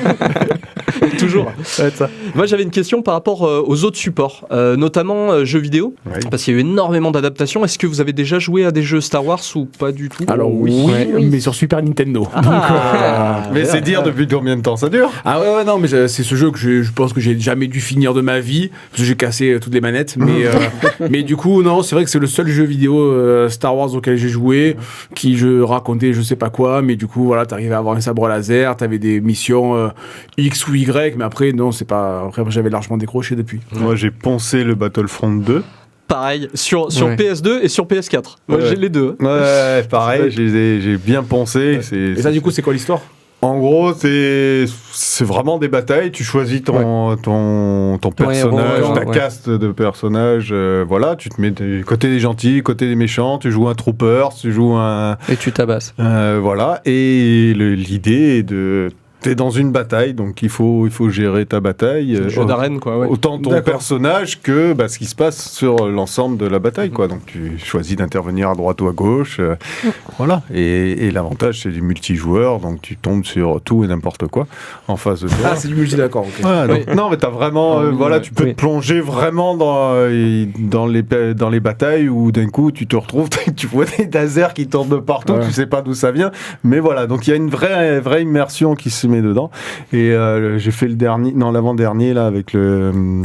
Toujours. Ça. Moi, j'avais une question par rapport aux autres supports, notamment jeux vidéo, parce qu'il y a eu énormément d'adaptations. Est-ce que vous avez déjà joué à des jeux Star Wars ou pas du tout? Alors oui, mais sur Super Nintendo. Mais c'est dire depuis combien de temps ça dure? Ah ouais, non, mais c'est ce jeu que je pense que j'ai jamais dû finir de ma vie, parce que j'ai cassé toutes les manettes. Mais du coup, non, c'est vrai que c'est le seul jeu vidéo Star Wars auquel j'ai joué, qui je racontais je sais pas quoi, mais du coup, voilà, t'arrivais à avoir un sabre laser, t'avais des missions X ou Y, mais après, non, c'est pas. Après, j'avais largement décroché depuis. Moi, j'ai poncé le Battlefront 2. Pareil, sur PS2 et sur PS4. Moi, j'ai les deux. Ouais, pareil, j'ai bien poncé. Ouais. Et ça, du coup, c'est quoi l'histoire? En gros, c'est vraiment des batailles. Tu choisis ton personnage, ta caste de personnages. Voilà, tu te mets côté des gentils, côté des méchants. Tu joues un trooper, tu joues un... Et tu tabasses. Voilà, et l'idée est de t'es dans une bataille, donc il faut gérer ta bataille. Jeu d'arène, quoi. Ouais. Autant ton personnage que ce qui se passe sur l'ensemble de la bataille, quoi. Donc tu choisis d'intervenir à droite ou à gauche, voilà. Et l'avantage, c'est du multijoueur, donc tu tombes sur tout et n'importe quoi en face de toi. Ah, c'est du multi, d'accord. Okay. Voilà, donc, non, mais t'as vraiment, tu peux te plonger vraiment dans les batailles où d'un coup tu te retrouves, tu vois des lasers qui tournent de partout, tu sais pas d'où ça vient, mais voilà. Donc il y a une vraie immersion qui se met dedans. Et j'ai fait l'avant-dernier là avec le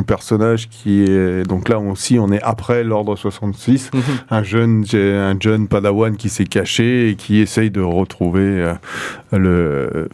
personnage qui est donc là aussi on est après l'ordre 66, un jeune padawan qui s'est caché et qui essaye de retrouver le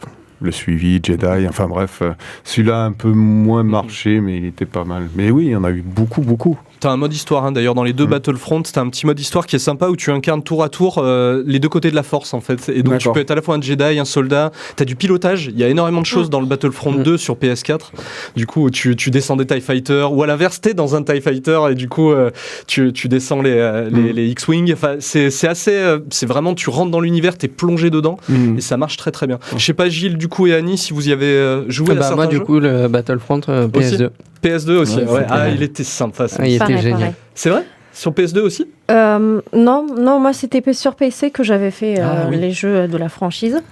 suivi Jedi, enfin bref, celui-là a un peu moins marché, mais il était pas mal. Mais oui, il y en a eu beaucoup. T'as un mode histoire, d'ailleurs, dans les deux Battlefront, t'as un petit mode histoire qui est sympa où tu incarnes tour à tour les deux côtés de la force, en fait. Et donc, tu peux être à la fois un Jedi, un soldat. T'as du pilotage. Il y a énormément de choses dans le Battlefront 2 sur PS4. Du coup, tu descends des TIE Fighters, ou à l'inverse, t'es dans un TIE Fighter et du coup, tu descends les X-Wing. Enfin, c'est assez. C'est vraiment, tu rentres dans l'univers, t'es plongé dedans et ça marche très très bien. Je sais pas, Gilles, du coup, et Annie, si vous y avez joué à certains moi, du jeux. coup, le Battlefront PS2. PS2 aussi, ouais. Ah, il était sympa. Ça. Il était Pareil. génial. C'est vrai ? Sur PS2 aussi ? Non, moi c'était sur PC que j'avais fait les jeux de la franchise.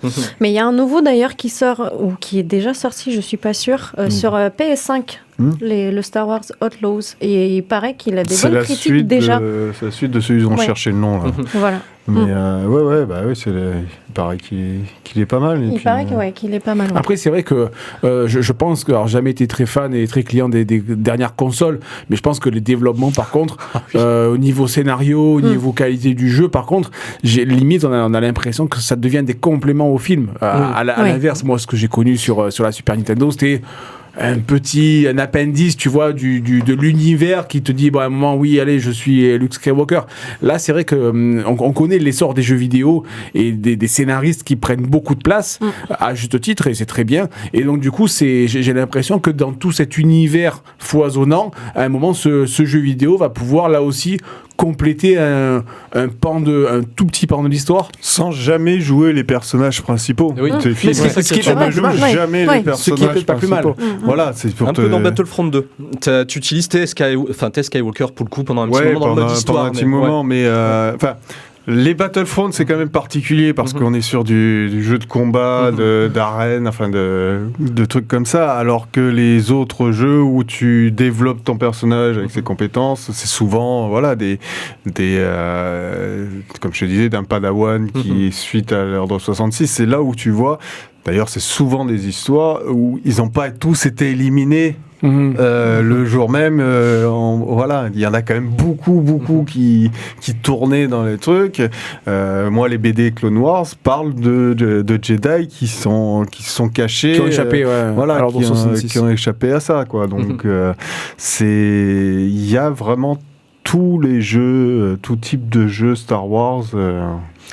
Mais il y a un nouveau d'ailleurs qui sort, ou qui est déjà sorti, je suis pas sûre, sur PS5, le Star Wars Outlaws. Et il paraît qu'il a des bonnes critiques déjà. C'est la suite de celui dont on cherchait le nom. Là. Voilà. Mais il paraît qu'il est pas mal. Il paraît qu'il est pas mal. Ouais. Après, c'est vrai que je pense que, alors, jamais été très fan et très client des dernières consoles, mais je pense que les développements, par contre, au niveau scénario, au niveau qualité du jeu, par contre, limite, on a l'impression que ça devient des compléments au film. À l'inverse, moi, ce que j'ai connu sur la Super Nintendo, c'était un appendice, tu vois, de l'univers qui te dit, à un moment, oui, allez, je suis Luke Skywalker. Là, c'est vrai que on connaît l'essor des jeux vidéo et des scénaristes qui prennent beaucoup de place, à juste titre, et c'est très bien. Et donc, du coup, j'ai l'impression que dans tout cet univers foisonnant, à un moment, ce jeu vidéo va pouvoir, là aussi, compléter un tout petit pan de l'histoire sans jamais jouer les personnages principaux. Oui. Ce qui est pas plus mal. Jamais les personnages pas plus mal. Voilà, c'est pour un peu dans Battlefront 2. Tu utilises tes Skywalker pour le coup pendant un petit moment dans le mode histoire. Pendant un petit moment, mais les Battlefront, c'est quand même particulier parce qu'on est sur du jeu de combat, d'arène, de trucs comme ça, alors que les autres jeux où tu développes ton personnage avec ses compétences, c'est souvent comme je te disais, d'un padawan qui suite à l'ordre 66, c'est là où tu vois. D'ailleurs, c'est souvent des histoires où ils n'ont pas tous été éliminés le jour même. Il y en a quand même beaucoup qui tournaient dans les trucs. Moi, les BD Clone Wars parlent de Jedi qui sont cachés, qui ont échappé, qui ont échappé à ça, quoi. Donc, il y a vraiment tous les jeux, tout type de jeux Star Wars.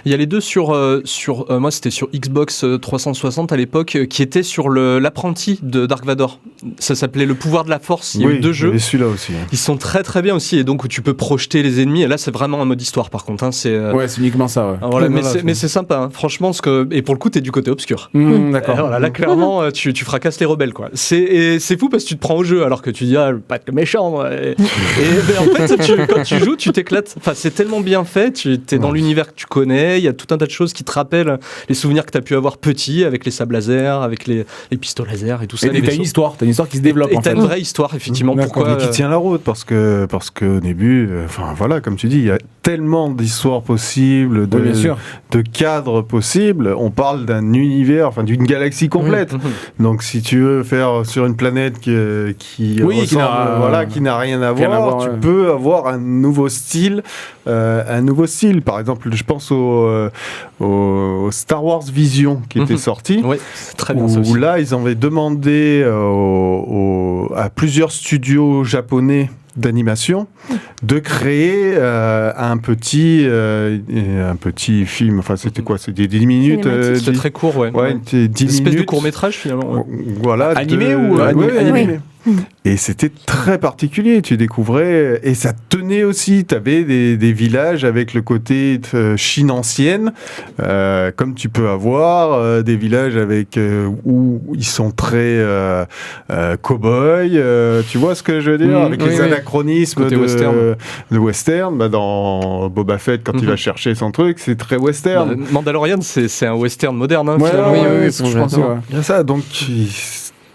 Il y a les deux moi c'était sur Xbox 360 à l'époque, qui était sur l'apprenti de Dark Vador. Ça s'appelait Le Pouvoir de la Force. Il y a eu deux jeux. Et celui-là aussi. Ils sont très très bien aussi, et donc où tu peux projeter les ennemis. Et là c'est vraiment un mode histoire par contre. C'est uniquement ça. Ouais. Voilà, mais c'est sympa. Franchement, et pour le coup t'es du côté obscur. D'accord. Là clairement tu fracasses les rebelles, quoi. C'est fou parce que tu te prends au jeu alors que tu dis pas être méchant. Moi. Et en fait quand tu joues tu t'éclates. Enfin c'est tellement bien fait. Tu es dans l'univers que tu connais. Il y a tout un tas de choses qui te rappellent les souvenirs que tu as pu avoir petit, avec les sables laser, avec les pistolets laser et tout ça. Et t'as une histoire qui se développe. Et t'as une vraie histoire, effectivement. Pourquoi qui tient la route, parce que au début, comme tu dis, il y a tellement d'histoires possibles, de cadres possibles. On parle d'un univers, d'une galaxie complète. Donc si tu veux faire sur une planète qui n'a rien à voir, tu peux avoir un nouveau style. Par exemple, je pense au Star Wars Vision qui était sorti. Oui, c'est très bien. Où là, ils avaient demandé à plusieurs studios japonais d'animation de créer un petit film. Enfin, c'était quoi? C'était 10 minutes. C'était très court, 10 minutes. Espèce de court-métrage, finalement. Voilà. Animé ou animé? Et c'était très particulier, tu découvrais, et ça tenait aussi, tu avais des villages avec le côté Chine ancienne, comme tu peux avoir, des villages avec où ils sont très cow-boys, tu vois ce que je veux dire, avec les anachronismes de western, dans Boba Fett, quand il va chercher son truc, c'est très western. Mandalorian, c'est un western moderne, hein, oui, je pense. Il y a ça, donc...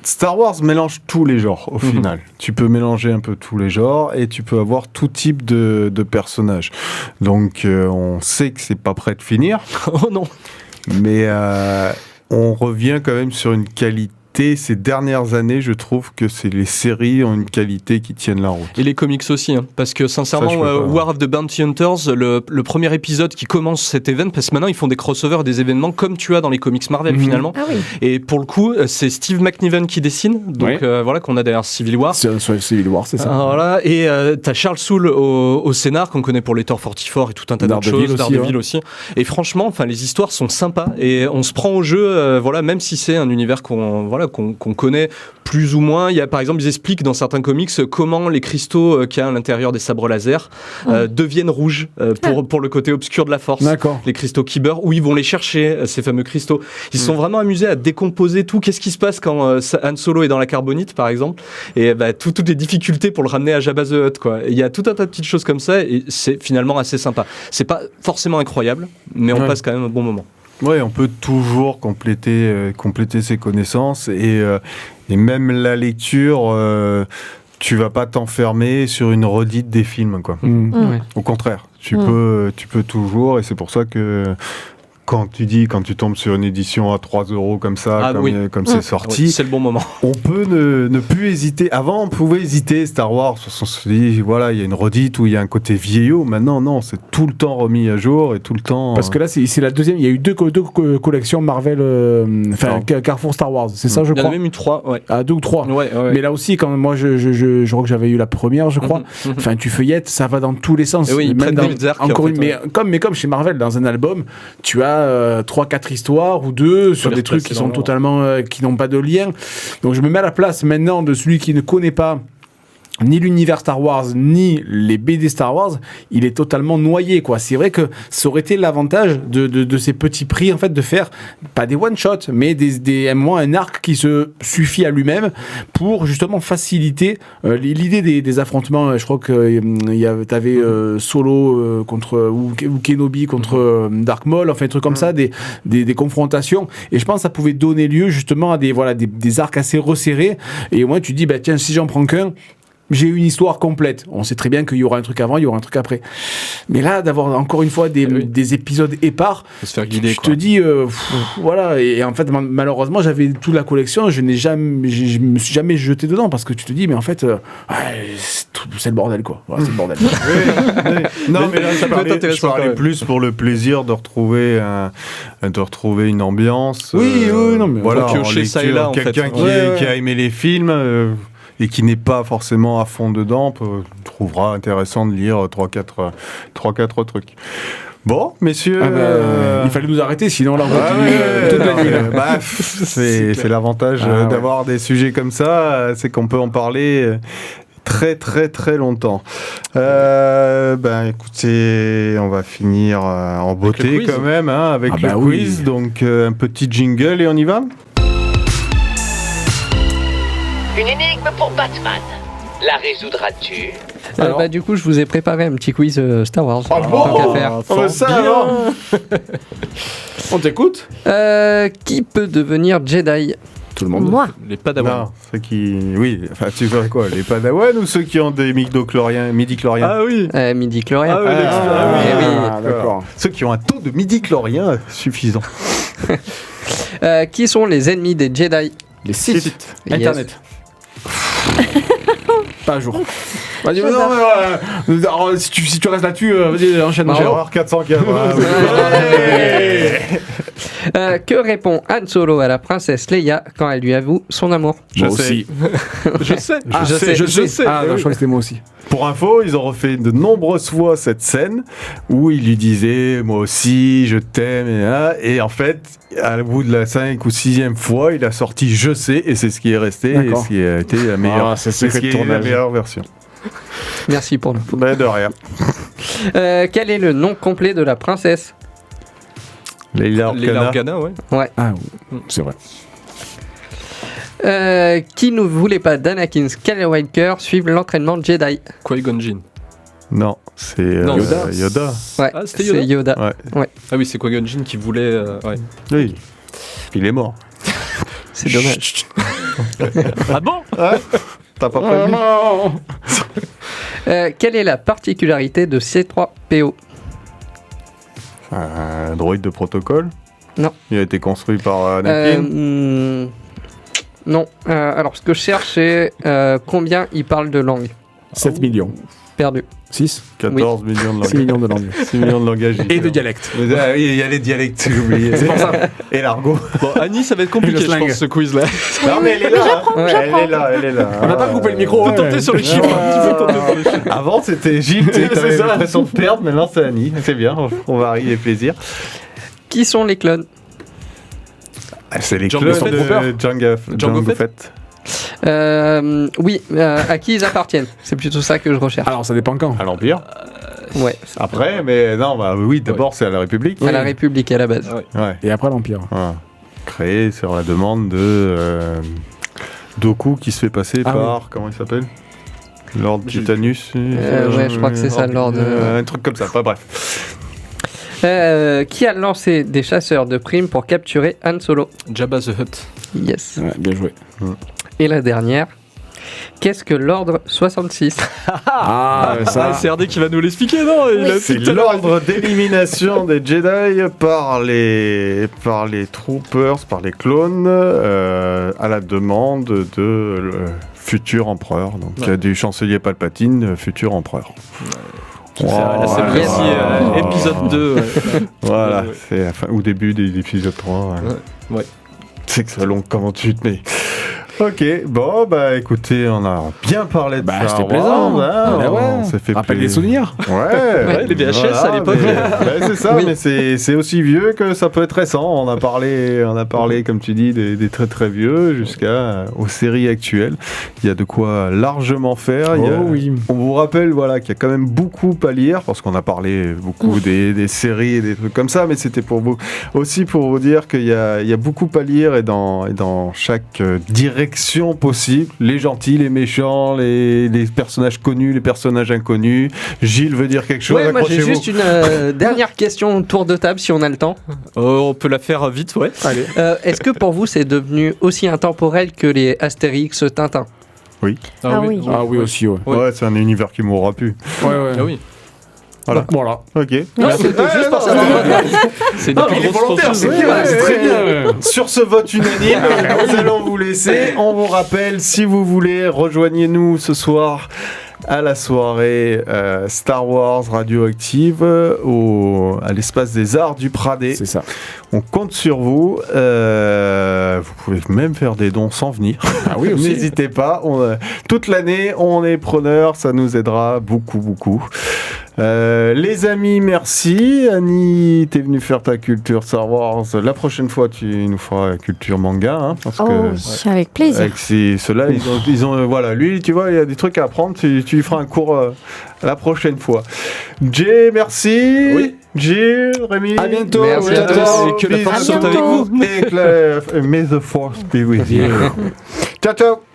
Star Wars mélange tous les genres au final. Tu peux mélanger un peu tous les genres et tu peux avoir tout type de personnages. Donc on sait que c'est pas prêt de finir. Oh non. Mais on revient quand même sur une qualité. Ces dernières années, je trouve que les séries ont une qualité qui tiennent la route. Et les comics aussi, hein, parce que sincèrement, War of the Bounty Hunters, le premier épisode qui commence cet event, parce que maintenant ils font des crossovers et des événements comme tu as dans les comics Marvel finalement. Ah oui. Et pour le coup, c'est Steve McNiven qui dessine, donc voilà qu'on a derrière Civil War. C'est Civil War, c'est ça. Voilà, et t'as Charles Soule au scénar qu'on connaît pour les Thor 44 et tout un tas d'autres choses, Daredevil aussi. Et franchement, enfin les histoires sont sympas et on se prend au jeu, voilà, même si c'est un univers qu'on connaît plus ou moins. Il y a, par exemple, ils expliquent dans certains comics comment les cristaux qu'il y a à l'intérieur des sabres laser deviennent rouges pour le côté obscur de la force. D'accord. Les cristaux Kyber, où ils vont les chercher, ces fameux cristaux. Ils se sont vraiment amusés à décomposer tout. Qu'est-ce qui se passe quand Han Solo est dans la carbonite, par exemple, et toutes les difficultés pour le ramener à Jabba the Hutt, quoi. Il y a tout un tas de petites choses comme ça et c'est finalement assez sympa. C'est pas forcément incroyable, mais on passe quand même un bon moment. Oui, on peut toujours compléter ses connaissances et même la lecture, tu vas pas t'enfermer sur une redite des films, quoi. Au contraire, tu peux toujours, et c'est pour ça que quand tu tombes sur une édition à 3 € comme ça, comme c'est sorti, c'est le bon moment. On peut ne plus hésiter. Avant, on pouvait hésiter, Star Wars, on se dit, voilà, il y a une redite où il y a un côté vieillot. Maintenant, non, c'est tout le temps remis à jour et tout le temps... Parce que là, c'est la deuxième, il y a eu deux collections Marvel, Carrefour Star Wars, c'est ça, je crois. Il y en a même eu 3, ouais. Ah, 2 ou 3. Ouais. Mais là aussi, quand moi, je crois que j'avais eu la première, je crois. Enfin, tu feuillettes, ça va dans tous les sens. Et oui, ils prennent des arcs, encore en fait, mais comme chez Marvel, dans un album, tu as 3-4 histoires ou 2 sur des trucs qui sont totalement qui n'ont pas de lien. Donc je me mets à la place maintenant de celui qui ne connaît pas ni l'univers Star Wars, ni les BD Star Wars, il est totalement noyé, quoi. C'est vrai que ça aurait été l'avantage de ces petits prix, en fait, de faire, pas des one-shots, mais un arc qui se suffit à lui-même pour, justement, faciliter l'idée des affrontements. Je crois que t'avais Solo ou Kenobi contre Dark Maul, enfin, des trucs comme ça, des confrontations. Et je pense que ça pouvait donner lieu, justement, à des arcs assez resserrés. Et au moins, tu dis, bah, tiens, si j'en prends qu'un, j'ai une histoire complète. On sait très bien qu'il y aura un truc avant, il y aura un truc après. Mais là, d'avoir encore une fois des épisodes épars, faut se faire guider, je te dis, voilà. Et en fait, malheureusement, j'avais toute la collection, je me suis jamais jeté dedans parce que tu te dis, mais en fait, c'est le bordel, quoi. Voilà, c'est le bordel. Non, mais là, je parlais plus pour le plaisir de retrouver une ambiance. Non, mais voilà, piocher ça et là, en quelqu'un fait. qui a aimé les films. Et qui n'est pas forcément à fond dedans, trouvera intéressant de lire 3-4 trucs. Bon, messieurs... il fallait nous arrêter, sinon là on continue toute la nuit. C'est l'avantage d'avoir des sujets comme ça, c'est qu'on peut en parler très très très longtemps. Écoutez, on va finir en beauté quand même, avec le quiz. Donc un petit jingle et on y va. Une énigme pour Batman. La résoudras-tu? Du coup, je vous ai préparé un petit quiz Star Wars. Tant qu'à faire. On t'écoute. Qui peut devenir Jedi? Tout le monde. Moi. Les Padawan. Non, ceux qui... Oui, enfin, tu vois quoi? Les Padawan ou ceux qui ont des midi-chloriens? Ah oui. Midi-chloriens. D'accord. Ceux qui ont un taux de midi-chloriens suffisant. Qui sont les ennemis des Jedi? Les Sith. Internet. Pas à jour. Vas-y, non, alors, si tu restes là-dessus, vas-y, enchaîne. Erreur 404. Que répond Han Solo à la princesse Leia quand elle lui avoue son amour? Moi aussi. Je sais. Je sais. Ah, non, je crois que c'était moi aussi. Pour info, ils ont refait de nombreuses fois cette scène où il lui disait moi aussi, je t'aime, et en fait, à bout de la 5 ou 6e fois, il a sorti je sais, et c'est ce qui est resté, et ce qui a été la meilleure, c'est ce qui est la meilleure version. Merci pour l'info. Ben de rien. Quel est le nom complet de la princesse? Leila Organa, ouais. Ouais. Ah oui, c'est vrai. Qui ne voulait pas d'Anakin Skywalker suivre l'entraînement Jedi? Qui-Gon Jinn. Non, c'est Non, Yoda. Ouais, Ah, c'était c'est Yoda. Yoda. Ouais. Ah oui, c'est Qui-Gon Jinn qui voulait. Ouais. Oui, il est mort. C'est dommage. Ah bon? T'as pas prévu? Quelle est la particularité de C3PO? Un droïde de protocole? Non. Il a été construit par Anakin? Non. Alors, ce que je cherche, c'est combien il parle de langues. 7 millions. Perdu. 6 14 millions de 6 langages. millions de langues. 6 millions de langages. Et de dialectes. Oui, il y a les dialectes, j'ai oublié. Et l'argot. Bon, Annie, ça va être compliqué, Le je slang. pense, ce quiz-là. Non, mais elle est là. Elle est là. On n'a pas coupé le micro. Tu peux tenter sur les chiffres. Tu peux tenter sur les chiffres. Avant, c'était Gilles, tu C'est avais ça. l'impression de perdre. Maintenant, c'est Annie. C'est bien, on varie les plaisirs. Qui sont les clones? C'est les Jango clones Fett. de Jango Fett. Fett. Oui, à qui ils appartiennent? C'est plutôt ça que je recherche. Alors, ça dépend quand. À l'Empire. Ouais, Après, mais non, bah oui, d'abord, c'est à la République. à la République à la base. Ah ouais. Ouais. Et après l'Empire. Voilà. Créé sur la demande de Doku qui se fait passer Ah par, comment il s'appelle? Lord Titanus. Ouais, je crois que c'est ça, Lord. Un truc comme ça, pas bref. Qui a lancé des chasseurs de primes pour capturer Han Solo? Jabba the Hutt. Yes. Ouais, bien joué. Et la dernière, qu'est-ce que l'ordre 66? Ah, ça. c'est RD qui va nous l'expliquer, non? Il a C'est tout à l'heure. l'ordre d'élimination des Jedi par les troopers, par les clones, à la demande de futur empereur. Donc du chancelier Palpatine, futur empereur. Là, c'est Yes. précis. Épisode 2. Voilà, Ouais. c'est la fin, au début des épisodes 3. Ouais. C'est que ça long comment tu te mets. Ok, bon, bah écoutez, on a bien parlé de Star c'était Wars, plaisant. hein, Ah, on s'est fait Rappelle plus- des souvenirs. Ouais, les VHS à l'époque. C'est ça, Oui. mais c'est aussi vieux que ça peut être récent. On a parlé, comme tu dis, des très très vieux aux séries actuelles. Il y a de quoi largement faire. Oui. On vous rappelle voilà, qu'il y a quand même beaucoup à lire, parce qu'on a parlé beaucoup des séries et des trucs comme ça, mais c'était pour vous aussi pour vous dire qu'il y a beaucoup à lire et dans chaque direction possible. Les gentils, les méchants, les personnages connus, les personnages inconnus. Gilles veut dire quelque chose. Ouais, moi j'ai accrochez-vous. juste une dernière question tour de table si on a le temps. On peut la faire vite, ouais. Allez. Est-ce que pour vous c'est devenu aussi intemporel que les Astérix, Tintin? Ah oui. Ah oui, aussi, ouais. Ouais. Ouais, c'est un univers qui mourra plus. Ouais. Ah oui. Voilà. Voilà. Ok. Non, c'était juste pour savoir. C'est une Non, des mais plus il est grosses volontaire, franchises. c'est très bien. Sur ce vote unanime, nous allons vous laisser. On vous rappelle, si vous voulez, rejoignez-nous ce soir à la soirée Star Wars radioactive à l'espace des Arts du Pradé. C'est ça. On compte sur vous. Vous pouvez même faire des dons sans venir. Ah oui, aussi. N'hésitez pas. Toute l'année, on est preneurs. Ça nous aidera beaucoup, beaucoup. Les amis, merci. Annie, t'es venue faire ta culture Star Wars. La prochaine fois, tu nous feras culture manga. Hein, parce Oh, que oui, avec plaisir. avec ceux-là, ils ont voilà, lui, tu vois, il y a des trucs à apprendre. Tu lui feras un cours la prochaine fois. Jay, merci. Oui. Gilles, Rémi. À bientôt. Merci à Ciao, tous. Et que la bisous. force soit avec Et que may the force be with you. Ciao, ciao.